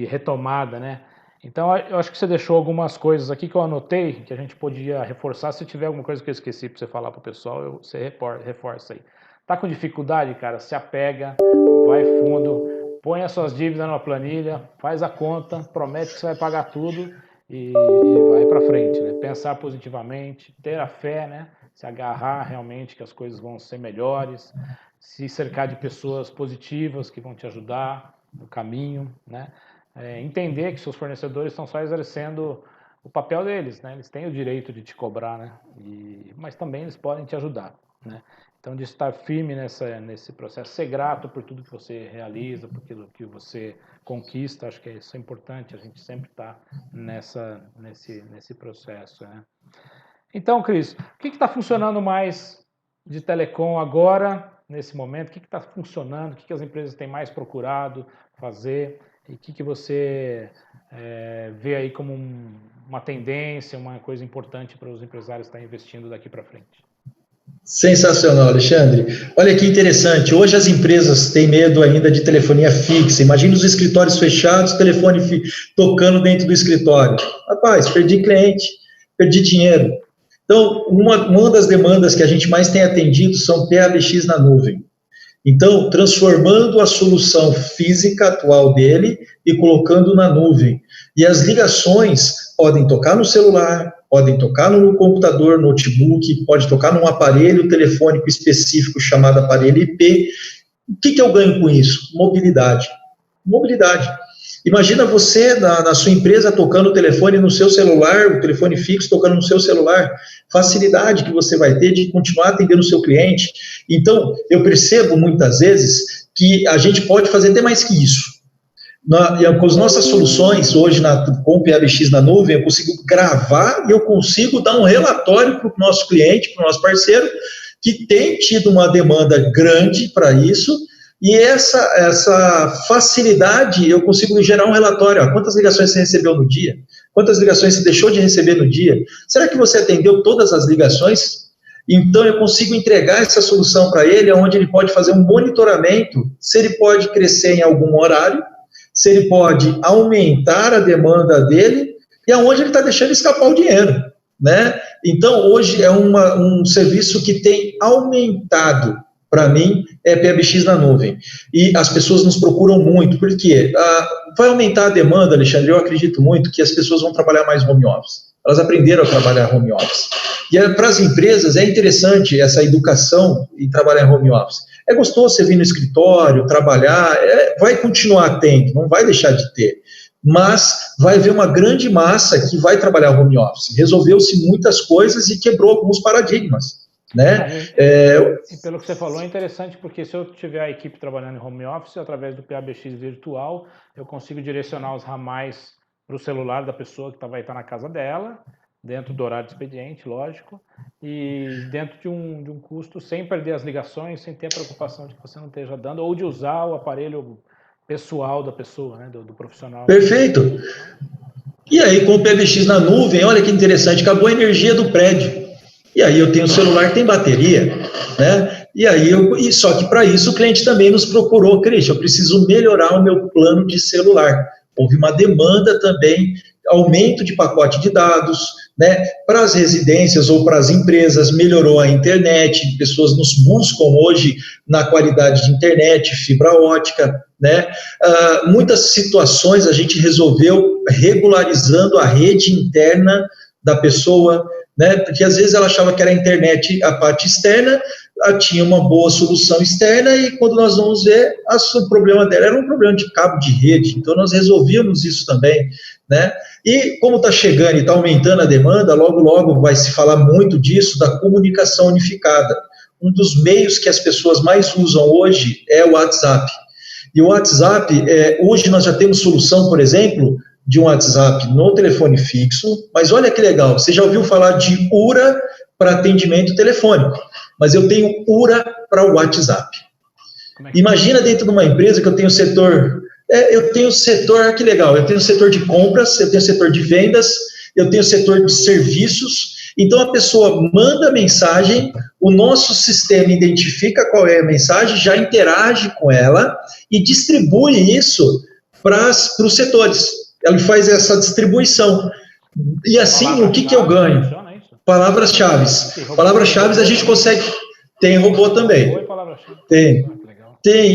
retomada, né? Então, eu acho que você deixou algumas coisas aqui que eu anotei, que a gente podia reforçar. Se tiver alguma coisa que eu esqueci para você falar para o pessoal, você reforça aí. Tá com dificuldade, cara? Se apega, vai fundo, põe as suas dívidas numa planilha, faz a conta, promete que você vai pagar tudo e vai para frente, né? Pensar positivamente, ter a fé, né? Se agarrar realmente que as coisas vão ser melhores, se cercar de pessoas positivas que vão te ajudar no caminho, né? Entender que seus fornecedores estão só exercendo o papel deles, né? Eles têm o direito de te cobrar, né? Mas também eles podem te ajudar, né? Então, de estar firme nesse processo, ser grato por tudo que você realiza, por aquilo que você conquista, acho que isso é importante, a gente sempre está nesse processo, né? Então, Cris, o que está funcionando mais de telecom agora, nesse momento? O que está funcionando? O que as empresas têm mais procurado fazer? E o que você vê aí como uma tendência, uma coisa importante para os empresários estarem investindo daqui para frente? Sensacional, Alexandre. Olha que interessante, hoje as empresas têm medo ainda de telefonia fixa. Imagina os escritórios fechados, telefone tocando dentro do escritório. Rapaz, perdi cliente, perdi dinheiro. Então, uma das demandas que a gente mais tem atendido são PBX na nuvem. Então, transformando a solução física atual dele e colocando na nuvem. E as ligações podem tocar no celular, podem tocar no computador, notebook, pode tocar num aparelho telefônico específico chamado aparelho IP. O que eu ganho com isso? Mobilidade. Mobilidade. Imagina você na sua empresa tocando o telefone no seu celular, o telefone fixo tocando no seu celular, facilidade que você vai ter de continuar atendendo o seu cliente. Então, eu percebo muitas vezes que a gente pode fazer até mais que isso. Com as nossas soluções, hoje com o PABX na nuvem, eu consigo gravar e eu consigo dar um relatório para o nosso cliente, para o nosso parceiro, que tem tido uma demanda grande para isso, e essa facilidade, eu consigo gerar um relatório. Ó, quantas ligações você recebeu no dia? Quantas ligações você deixou de receber no dia? Será que você atendeu todas as ligações? Então, eu consigo entregar essa solução para ele, onde ele pode fazer um monitoramento, se ele pode crescer em algum horário, se ele pode aumentar a demanda dele, e aonde ele está deixando escapar o dinheiro, né? Então, hoje é um serviço que tem aumentado. Para mim, é PABX na nuvem. E as pessoas nos procuram muito. Por quê? Vai aumentar a demanda, Alexandre, eu acredito muito que as pessoas vão trabalhar mais home office. Elas aprenderam a trabalhar home office. E para as empresas é interessante essa educação em trabalhar em home office. É gostoso você vir no escritório, trabalhar, vai continuar tendo, não vai deixar de ter. Mas vai haver uma grande massa que vai trabalhar home office. Resolveu-se muitas coisas e quebrou alguns paradigmas. Né? E pelo que você falou, é interessante, porque se eu tiver a equipe trabalhando em home office, através do PABX virtual, eu consigo direcionar os ramais para o celular da pessoa que vai estar na casa dela, dentro do horário de expediente, lógico, e dentro de um custo, sem perder as ligações, sem ter a preocupação de que você não esteja dando, ou de usar o aparelho pessoal da pessoa, né, do profissional. Perfeito. E aí, com o PABX na nuvem, olha que interessante, acabou a energia do prédio. E aí eu tenho o celular que tem bateria, né? E aí só que para isso o cliente também nos procurou, Cristian, eu preciso melhorar o meu plano de celular. Houve uma demanda também, aumento de pacote de dados, né? Para as residências ou para as empresas, melhorou a internet, pessoas nos buscam hoje na qualidade de internet, fibra ótica, né? Muitas situações a gente resolveu regularizando a rede interna da pessoa, né? Porque às vezes ela achava que era a internet, a parte externa, tinha uma boa solução externa, e quando nós vamos ver, o problema dela era um problema de cabo de rede. Então nós resolvíamos isso também, né? E como está chegando e está aumentando a demanda, logo logo vai se falar muito disso, da comunicação unificada. Um dos meios que as pessoas mais usam hoje é o WhatsApp. E o WhatsApp, hoje nós já temos solução, por exemplo, de um WhatsApp no telefone fixo, mas olha que legal, você já ouviu falar de URA para atendimento telefônico, mas eu tenho URA para o WhatsApp. Imagina dentro de uma empresa que eu tenho setor, que legal, eu tenho setor de compras, eu tenho setor de vendas, eu tenho setor de serviços, então a pessoa manda mensagem, o nosso sistema identifica qual é a mensagem, já interage com ela e distribui isso para os setores. Ela faz essa distribuição. E assim, o que eu ganho? Palavras-chave. Palavras-chave a gente consegue... Tem robô também. Tem.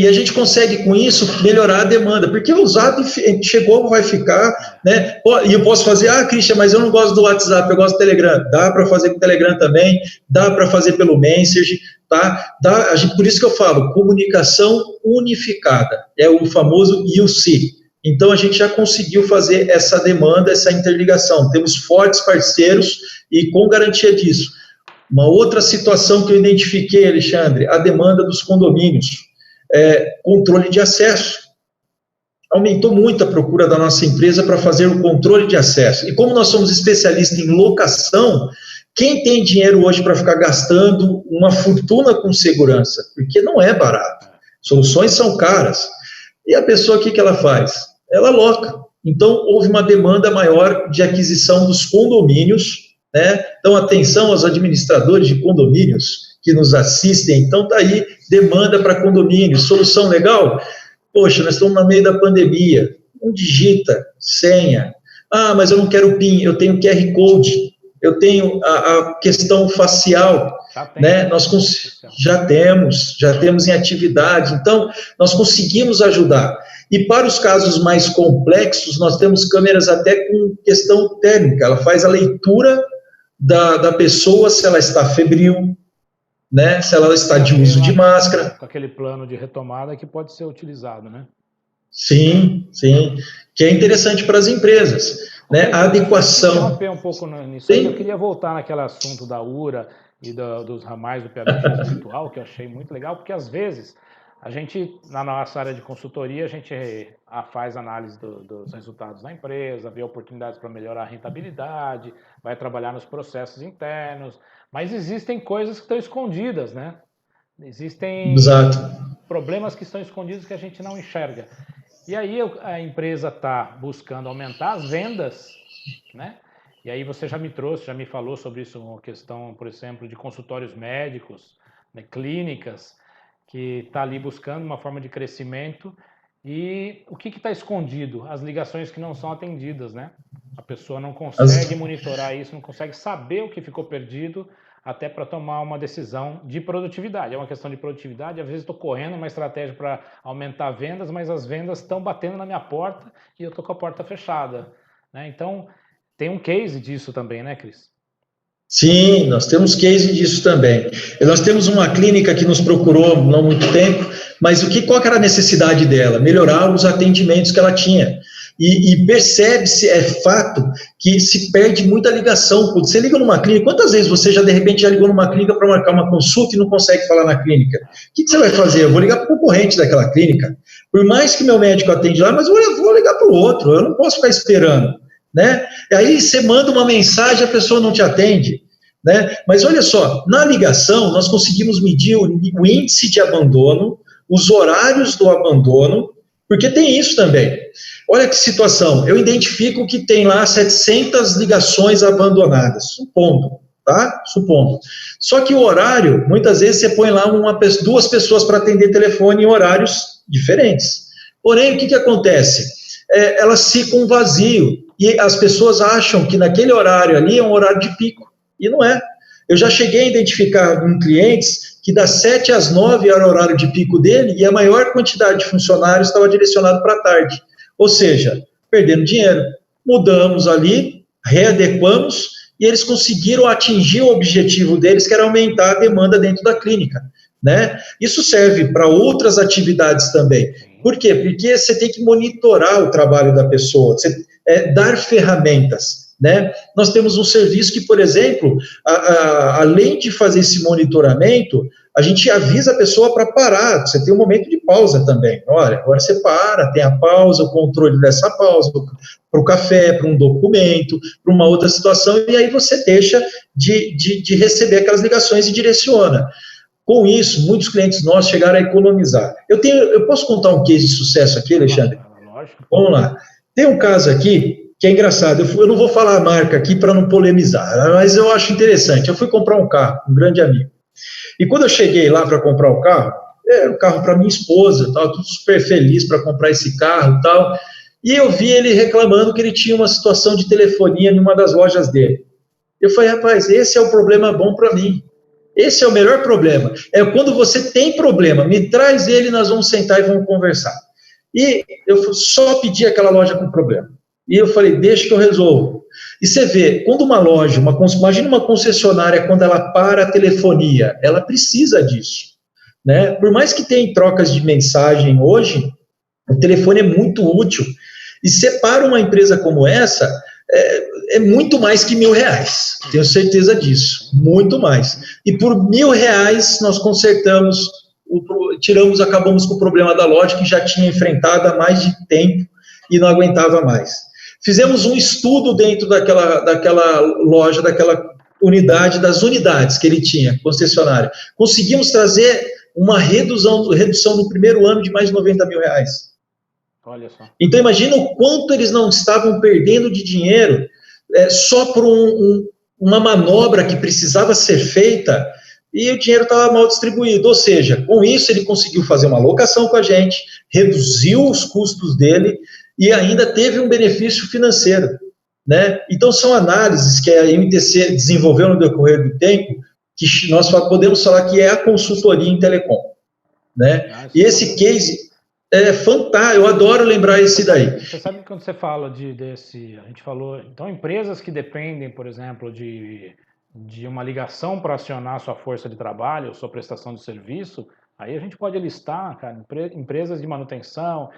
E a gente consegue, com isso, melhorar a demanda. Porque o WhatsApp chegou, vai ficar... né? E eu posso fazer, Cristian, mas eu não gosto do WhatsApp, eu gosto do Telegram. Dá para fazer com o Telegram também, dá para fazer pelo Messenger, tá? Por isso que eu falo, comunicação unificada. É o famoso UC. Então, a gente já conseguiu fazer essa demanda, essa interligação. Temos fortes parceiros e com garantia disso. Uma outra situação que eu identifiquei, Alexandre, a demanda dos condomínios. Controle de acesso. Aumentou muito a procura da nossa empresa para fazer o controle de acesso. E como nós somos especialistas em locação, quem tem dinheiro hoje para ficar gastando uma fortuna com segurança? Porque não é barato. Soluções são caras. E a pessoa, o que ela faz? Ela aloca. Então, houve uma demanda maior de aquisição dos condomínios, né? Então, atenção aos administradores de condomínios que nos assistem. Então, está aí, demanda para condomínios. Solução legal? Poxa, nós estamos no meio da pandemia. Não digita senha. Mas eu não quero PIN, eu tenho QR Code, eu tenho a questão facial, né? Nós já temos em atividade. Então, nós conseguimos ajudar. E para os casos mais complexos, nós temos câmeras até com questão térmica. Ela faz a leitura da pessoa, se ela está febril, né? Se ela está de uso de máscara. Com aquele plano de retomada que pode ser utilizado, né? Sim. que é interessante para as empresas, né? A adequação. Eu interromper um pouco nisso aí, eu queria voltar naquele assunto da URA e dos ramais do PHX virtual, que eu achei muito legal, porque às vezes a gente, na nossa área de consultoria, a gente faz análise dos resultados da empresa, vê oportunidades para melhorar a rentabilidade, vai trabalhar nos processos internos, mas existem coisas que estão escondidas, né? Existem Exato. problemas que estão escondidos que a gente não enxerga. E aí a empresa está buscando aumentar as vendas, né? E aí você já me trouxe, já me falou sobre isso, uma questão, por exemplo, de consultórios médicos, né, clínicas, que está ali buscando uma forma de crescimento. E o que está escondido? As ligações que não são atendidas, né? A pessoa não consegue monitorar isso, não consegue saber o que ficou perdido, até para tomar uma decisão de produtividade. É uma questão de produtividade, às vezes estou correndo uma estratégia para aumentar vendas, mas as vendas estão batendo na minha porta e eu estou com a porta fechada, né? Então, tem um case disso também, né, Cris? Sim, nós temos case disso também. E nós temos uma clínica que nos procurou não há muito tempo, mas qual que era a necessidade dela? Melhorar os atendimentos que ela tinha. E percebe-se, é fato, que se perde muita ligação. Você liga numa clínica, quantas vezes você já, de repente, já ligou numa clínica para marcar uma consulta e não consegue falar na clínica? O que você vai fazer? Eu vou ligar para o concorrente daquela clínica. Por mais que meu médico atende lá, mas eu vou ligar para o outro, eu não posso ficar esperando, né? E aí você manda uma mensagem, a pessoa não te atende, né? Mas olha só, na ligação nós conseguimos medir o índice de abandono, os horários do abandono, porque tem isso também. Olha que situação, eu identifico que tem lá 700 ligações abandonadas, supondo, tá? Supondo. Só que o horário, muitas vezes você põe lá duas pessoas para atender telefone em horários diferentes. Porém, o que acontece? Elas ficam vazio e as pessoas acham que naquele horário ali é um horário de pico, e não é. Eu já cheguei a identificar em clientes que das 7 às 9 era o horário de pico dele e a maior quantidade de funcionários estava direcionado para a tarde. Ou seja, perdendo dinheiro. Mudamos ali, readequamos e eles conseguiram atingir o objetivo deles, que era aumentar a demanda dentro da clínica, né? Isso serve para outras atividades também. Por quê? Porque você tem que monitorar o trabalho da pessoa, dar ferramentas, né? Nós temos um serviço que, por exemplo, além de fazer esse monitoramento, a gente avisa a pessoa para parar, você tem um momento de pausa também. Olha, agora você para, tem a pausa, o controle dessa pausa, para o café, para um documento, para uma outra situação, e aí você deixa de receber aquelas ligações e direciona. Com isso, muitos clientes nossos chegaram a economizar. Eu posso contar um case de sucesso aqui, Alexandre? Lógico. Vamos lá. Tem um caso aqui que é engraçado. Eu não vou falar a marca aqui para não polemizar, mas eu acho interessante. Eu fui comprar um carro, um grande amigo. E quando eu cheguei lá para comprar o carro, era um carro para minha esposa, estava tudo super feliz para comprar esse carro e tal. E eu vi ele reclamando que ele tinha uma situação de telefonia em uma das lojas dele. Eu falei, rapaz, esse é o problema bom para mim. Esse é o melhor problema. É quando você tem problema, me traz ele, nós vamos sentar e vamos conversar. E eu só pedi aquela loja com problema. E eu falei, deixa que eu resolvo. E você vê, quando uma loja, imagina uma concessionária, quando ela para a telefonia, ela precisa disso, né? Por mais que tenha trocas de mensagem hoje, o telefone é muito útil. E separa uma empresa como essa, é muito mais que R$1.000, tenho certeza disso, muito mais. E por R$1.000 nós consertamos, acabamos com o problema da loja que já tinha enfrentado há mais de tempo e não aguentava mais. Fizemos um estudo dentro daquela loja, daquela unidade, das unidades que ele tinha, concessionário. Conseguimos trazer uma redução no primeiro ano de mais de R$90.000. Olha só. Então, imagina o quanto eles não estavam perdendo de dinheiro só por uma manobra que precisava ser feita e o dinheiro estava mal distribuído. Ou seja, com isso ele conseguiu fazer uma alocação com a gente, reduziu os custos dele e ainda teve um benefício financeiro, né? Então, são análises que a MTC desenvolveu no decorrer do tempo, que nós podemos falar que é a consultoria em telecom, né? E esse case é fantástico, eu adoro lembrar esse daí. Você sabe que quando você fala a gente falou, então empresas que dependem, por exemplo, de uma ligação para acionar sua força de trabalho, sua prestação de serviço, Aí a gente pode listar, cara, empresas de manutenção,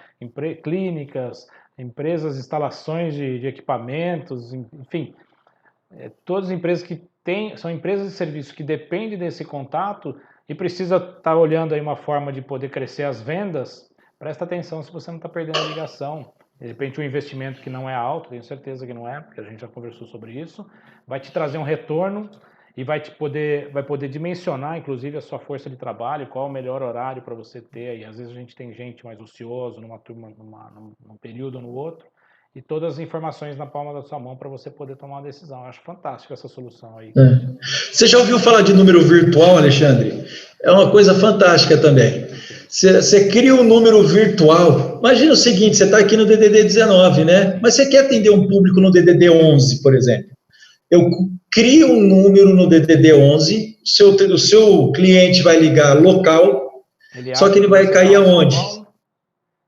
clínicas, empresas, instalações de equipamentos, enfim, todas as empresas que são empresas de serviço que dependem desse contato e precisa estar olhando aí uma forma de poder crescer as vendas. Presta atenção se você não está perdendo a ligação. De repente um investimento que não é alto, tenho certeza que não é, porque a gente já conversou sobre isso, vai te trazer um retorno e vai poder dimensionar, inclusive, a sua força de trabalho, qual é o melhor horário para você ter. E às vezes a gente tem gente mais ocioso numa turma, num período ou no outro, e todas as informações na palma da sua mão para você poder tomar uma decisão. Eu acho fantástica essa solução aí. Você já ouviu falar de número virtual, Alexandre? É uma coisa fantástica também. Você cria um número virtual. Imagina o seguinte, você está aqui no DDD 19, né? Mas você quer atender um público no DDD 11, por exemplo. Eu crio um número no DDD 11, o seu cliente vai ligar local, só que ele vai cair aonde?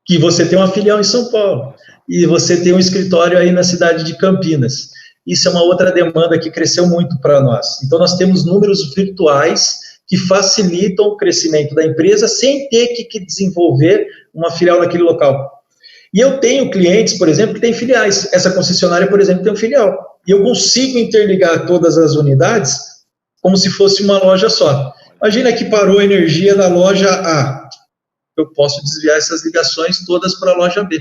Que você tem uma filial em São Paulo. E você tem um escritório aí na cidade de Campinas. Isso é uma outra demanda que cresceu muito para nós. Então, nós temos números virtuais que facilitam o crescimento da empresa sem ter que desenvolver uma filial naquele local. E eu tenho clientes, por exemplo, que têm filiais. Essa concessionária, por exemplo, tem um filial. E eu consigo interligar todas as unidades como se fosse uma loja só. Imagina que parou a energia da loja A. Eu posso desviar essas ligações todas para a loja B.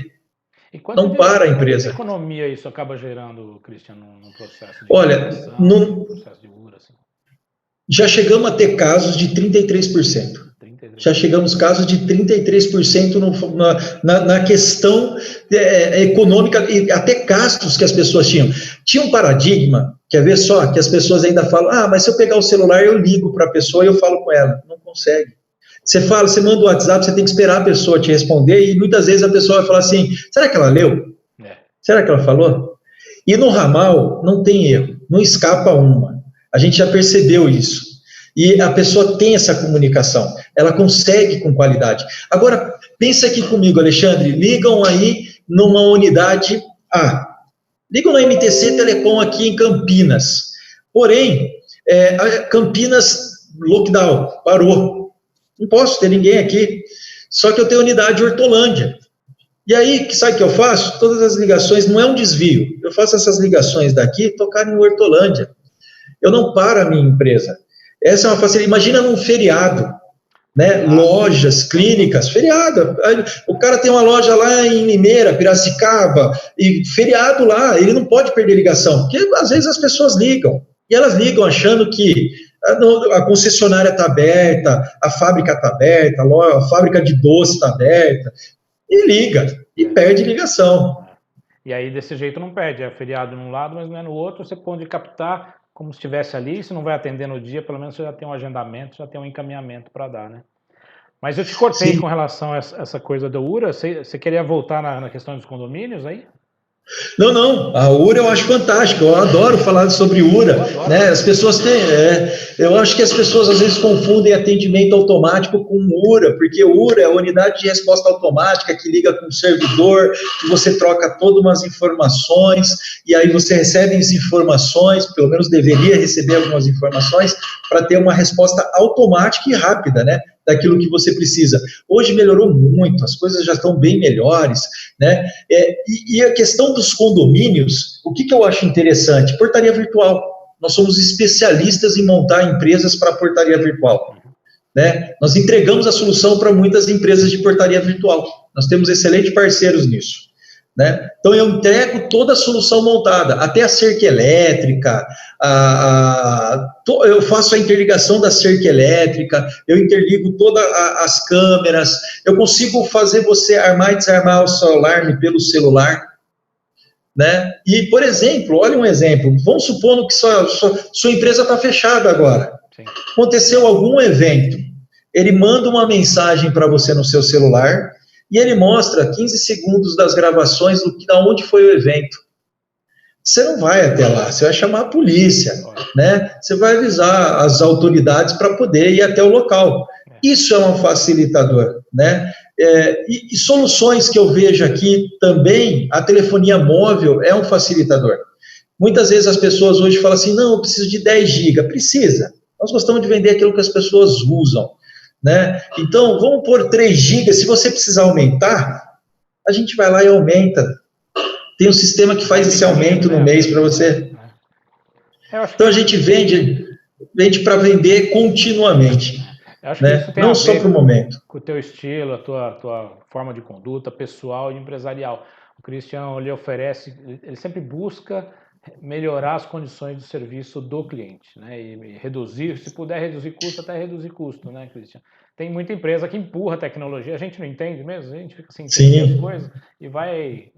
Não para a empresa. Que economia isso acaba gerando, Cristian, no processo de no processo de URA? Assim? Já chegamos a ter casos de 33%. Já chegamos a casos de 33% na questão econômica e até gastos que as pessoas tinham. Tinha um paradigma, quer ver só, que as pessoas ainda falam, mas se eu pegar o celular eu ligo para a pessoa e eu falo com ela. Não consegue. Você manda o WhatsApp, você tem que esperar a pessoa te responder e muitas vezes a pessoa vai falar assim, será que ela leu? Será que ela falou? E no ramal não tem erro, não escapa uma. A gente já percebeu isso. E a pessoa tem essa comunicação, ela consegue com qualidade. Agora, pensa aqui comigo, Alexandre, ligam aí numa unidade A, ligam na MTC Telecom aqui em Campinas, porém, Campinas, lockdown, parou, não posso ter ninguém aqui, só que eu tenho unidade Hortolândia. E aí, sabe o que eu faço? Todas as ligações, não é um desvio, eu faço essas ligações daqui, tocar em Hortolândia. Eu não paro a minha empresa. Essa é uma facilidade. Imagina num feriado, né? Lojas, clínicas, feriado. O cara tem uma loja lá em Limeira, Piracicaba, e feriado lá, ele não pode perder ligação, porque às vezes as pessoas ligam, e elas ligam achando que a concessionária está aberta, a fábrica está aberta, a fábrica de doce está aberta, e liga, e perde ligação. E aí desse jeito não perde, é feriado num lado, mas não é no outro, você pode captar como se estivesse ali, se não vai atender no dia, pelo menos você já tem um agendamento, já tem um encaminhamento para dar, né? Mas eu te cortei Sim. Com relação a essa coisa da URA, você queria voltar na questão dos condomínios aí? Não, a URA eu acho fantástica, eu adoro falar sobre URA, né? As pessoas têm, eu acho que as pessoas às vezes confundem atendimento automático com URA, porque URA é a unidade de resposta automática que liga com o servidor, que você troca todas umas informações, e aí você recebe as informações, pelo menos deveria receber algumas informações, para ter uma resposta automática e rápida, né? Daquilo que você precisa. Hoje melhorou muito, as coisas já estão bem melhores, né? E a questão dos condomínios, o que eu acho interessante? Portaria virtual. Nós somos especialistas em montar empresas para portaria virtual, né? Nós entregamos a solução para muitas empresas de portaria virtual. Nós temos excelentes parceiros nisso, né? Então eu entrego toda a solução montada, até a cerca elétrica, eu faço a interligação da cerca elétrica, eu interligo todas as câmeras, eu consigo fazer você armar e desarmar o seu alarme pelo celular, né? E, por exemplo, olha um exemplo, vamos supor que sua empresa está fechada agora. Sim. Aconteceu algum evento, ele manda uma mensagem para você no seu celular, e ele mostra 15 segundos das gravações da onde foi o evento. Você não vai até lá, você vai chamar a polícia, né? Você vai avisar as autoridades para poder ir até o local. Isso é um facilitador, né? E soluções que eu vejo aqui também, a telefonia móvel é um facilitador. Muitas vezes as pessoas hoje falam assim, não, eu preciso de 10 GB. Precisa. Nós gostamos de vender aquilo que as pessoas usam, né? Então, vamos pôr 3 gigas, se você precisar aumentar, a gente vai lá e aumenta. Tem um sistema que faz esse aumento no mês para você. Então, a gente vende para vender continuamente. Eu acho que Né? isso tem Não a só para o ver momento. com o teu estilo, a tua forma de conduta pessoal e empresarial. O Christian, ele oferece, ele sempre busca melhorar as condições de serviço do cliente, né? E reduzir, se puder reduzir custo, até reduzir custo, né, Christian? Tem muita empresa que empurra a tecnologia, a gente não entende mesmo, a gente fica sem entender as Sim, coisas e vai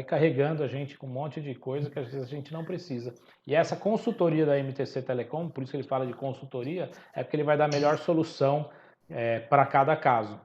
carregando a gente com um monte de coisa que às vezes a gente não precisa. E essa consultoria da MTC Telecom, por isso que ele fala de consultoria, é porque ele vai dar a melhor solução para cada caso.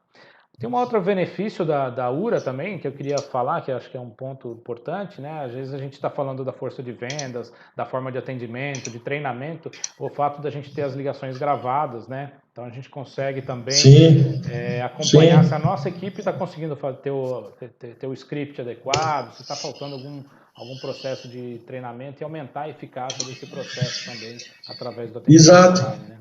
Tem um outro benefício da URA também, que eu queria falar, que eu acho que é um ponto importante, né? Às vezes a gente está falando da força de vendas, da forma de atendimento, de treinamento, o fato da gente ter as ligações gravadas, né? Então a gente consegue também sim, acompanhar se a sim. nossa equipe está conseguindo ter o script adequado, se está faltando algum processo de treinamento e aumentar a eficácia desse processo também através do atendimento Exato. online, né?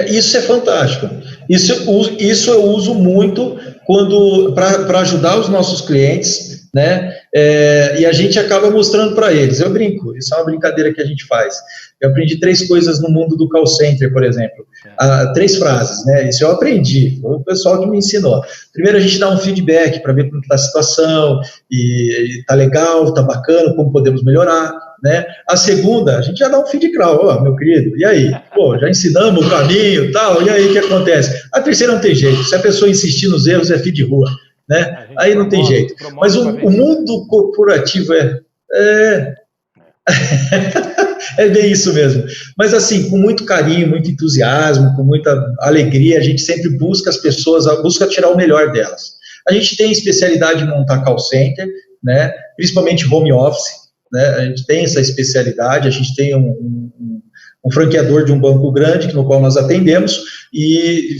Isso é fantástico. Isso eu uso muito quando para ajudar os nossos clientes, né? E a gente acaba mostrando para eles. Eu brinco, isso é uma brincadeira que a gente faz. Eu aprendi 3 coisas no mundo do call center, por exemplo. 3 frases, né? Isso eu aprendi, foi o pessoal que me ensinou. Primeiro, a gente dá um feedback para ver como está a situação, e tá legal, tá bacana, como podemos melhorar, né? A segunda, a gente já dá um feedback, ó, meu querido, e aí? Pô, já ensinamos o caminho e tal, e aí o que acontece? A terceira não tem jeito, se a pessoa insistir nos erros, é feed rua, né? Aí não tem jeito. Mas o mundo corporativo é bem isso mesmo. Mas assim, com muito carinho, muito entusiasmo, com muita alegria, a gente sempre busca as pessoas, busca tirar o melhor delas. A gente tem especialidade em montar call center, né? Principalmente home office, né? A gente tem essa especialidade, a gente tem um franqueador de um banco grande, no qual nós atendemos, e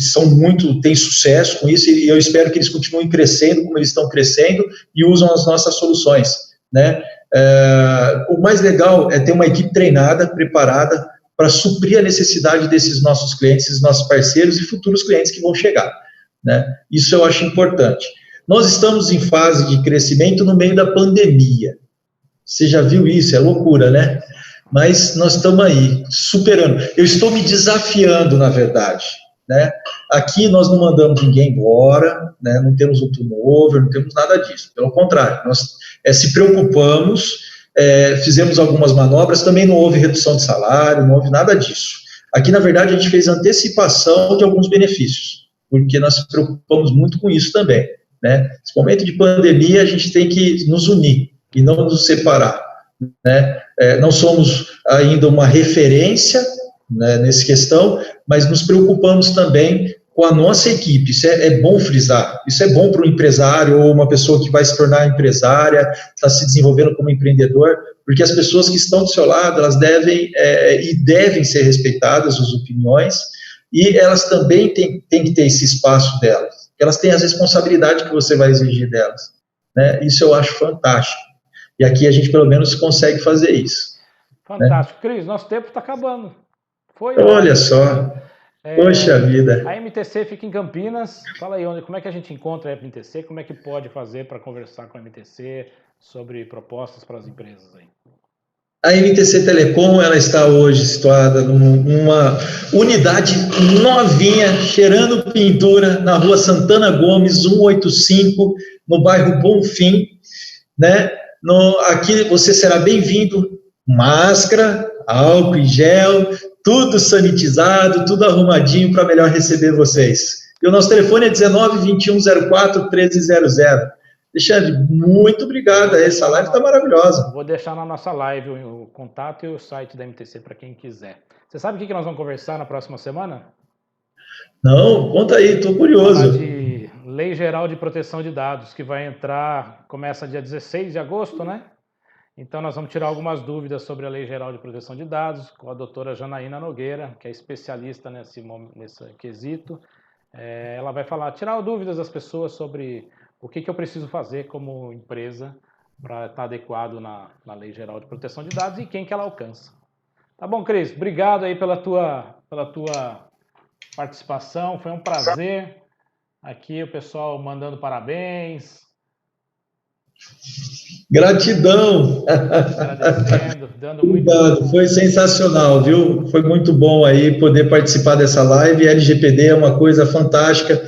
tem sucesso com isso, e eu espero que eles continuem crescendo como eles estão crescendo e usam as nossas soluções, né? O mais legal é ter uma equipe treinada, preparada para suprir a necessidade desses nossos clientes, esses nossos parceiros e futuros clientes que vão chegar, né? Isso eu acho importante. Nós estamos em fase de crescimento no meio da pandemia. Você já viu isso? É loucura, né? Mas nós estamos aí, superando. Eu estou me desafiando, na verdade, né? Aqui nós não mandamos ninguém embora, né? Não temos um turnover, não temos nada disso. Pelo contrário, nós se preocupamos, fizemos algumas manobras, também não houve redução de salário, não houve nada disso. Aqui, na verdade, a gente fez antecipação de alguns benefícios, porque nós nos preocupamos muito com isso também, né? Nesse momento de pandemia, a gente tem que nos unir e não nos separar, né? Não somos ainda uma referência, né, nessa questão, mas nos preocupamos também com a nossa equipe. Isso é bom frisar. Isso é bom para o empresário ou uma pessoa que vai se tornar empresária, está se desenvolvendo como empreendedor, porque as pessoas que estão do seu lado, elas devem ser respeitadas, as opiniões, e elas também têm que ter esse espaço delas. Elas têm as responsabilidades que você vai exigir delas, né? Isso eu acho fantástico. E aqui a gente, pelo menos, consegue fazer isso. Fantástico. Né? Cris, nosso tempo está acabando. Olha só. Poxa vida. A MTC fica em Campinas. Fala aí, como é que a gente encontra a MTC? Como é que pode fazer para conversar com a MTC sobre propostas para as empresas aí? A MTC Telecom, ela está hoje situada numa unidade novinha, cheirando pintura, na rua Santana Gomes, 185, no bairro Bonfim, né? Aqui você será bem-vindo, máscara, álcool em gel, tudo sanitizado, tudo arrumadinho para melhor receber vocês. E o nosso telefone é 19-2104-1300. Alexandre, muito obrigado, essa live está maravilhosa. Vou deixar na nossa live o contato e o site da MTC para quem quiser. Você sabe o que nós vamos conversar na próxima semana? Não, conta aí, estou curioso. Falar de Lei Geral de Proteção de Dados, que vai entrar, começa dia 16 de agosto, né? Então nós vamos tirar algumas dúvidas sobre a Lei Geral de Proteção de Dados com a doutora Janaína Nogueira, que é especialista nesse quesito. Ela vai tirar dúvidas das pessoas sobre o que eu preciso fazer como empresa para estar adequado na Lei Geral de Proteção de Dados e quem que ela alcança. Tá bom, Cris? Obrigado aí pela tua participação, foi um prazer. Aqui o pessoal mandando parabéns. Gratidão. Agradecendo, dando muito. Obrigado, foi sensacional, viu? Foi muito bom aí poder participar dessa live. LGPD é uma coisa fantástica.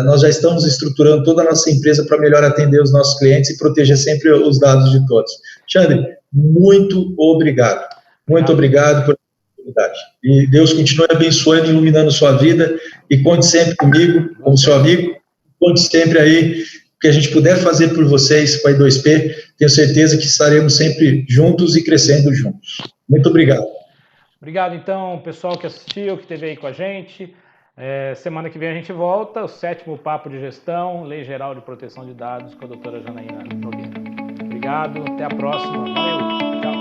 Nós já estamos estruturando toda a nossa empresa para melhor atender os nossos clientes e proteger sempre os dados de todos. Alexandre, muito obrigado. Muito obrigado por oportunidade. E Deus continue abençoando e iluminando sua vida. E conte sempre comigo, como seu amigo. Conte sempre aí o que a gente puder fazer por vocês, com a I2P. Tenho certeza que estaremos sempre juntos e crescendo juntos. Muito obrigado. Obrigado, então, pessoal que assistiu, que esteve aí com a gente. Semana que vem a gente volta, o 7º Papo de Gestão, Lei Geral de Proteção de Dados, com a doutora Janaína Nogueira. Obrigado, até a próxima. Valeu, tchau.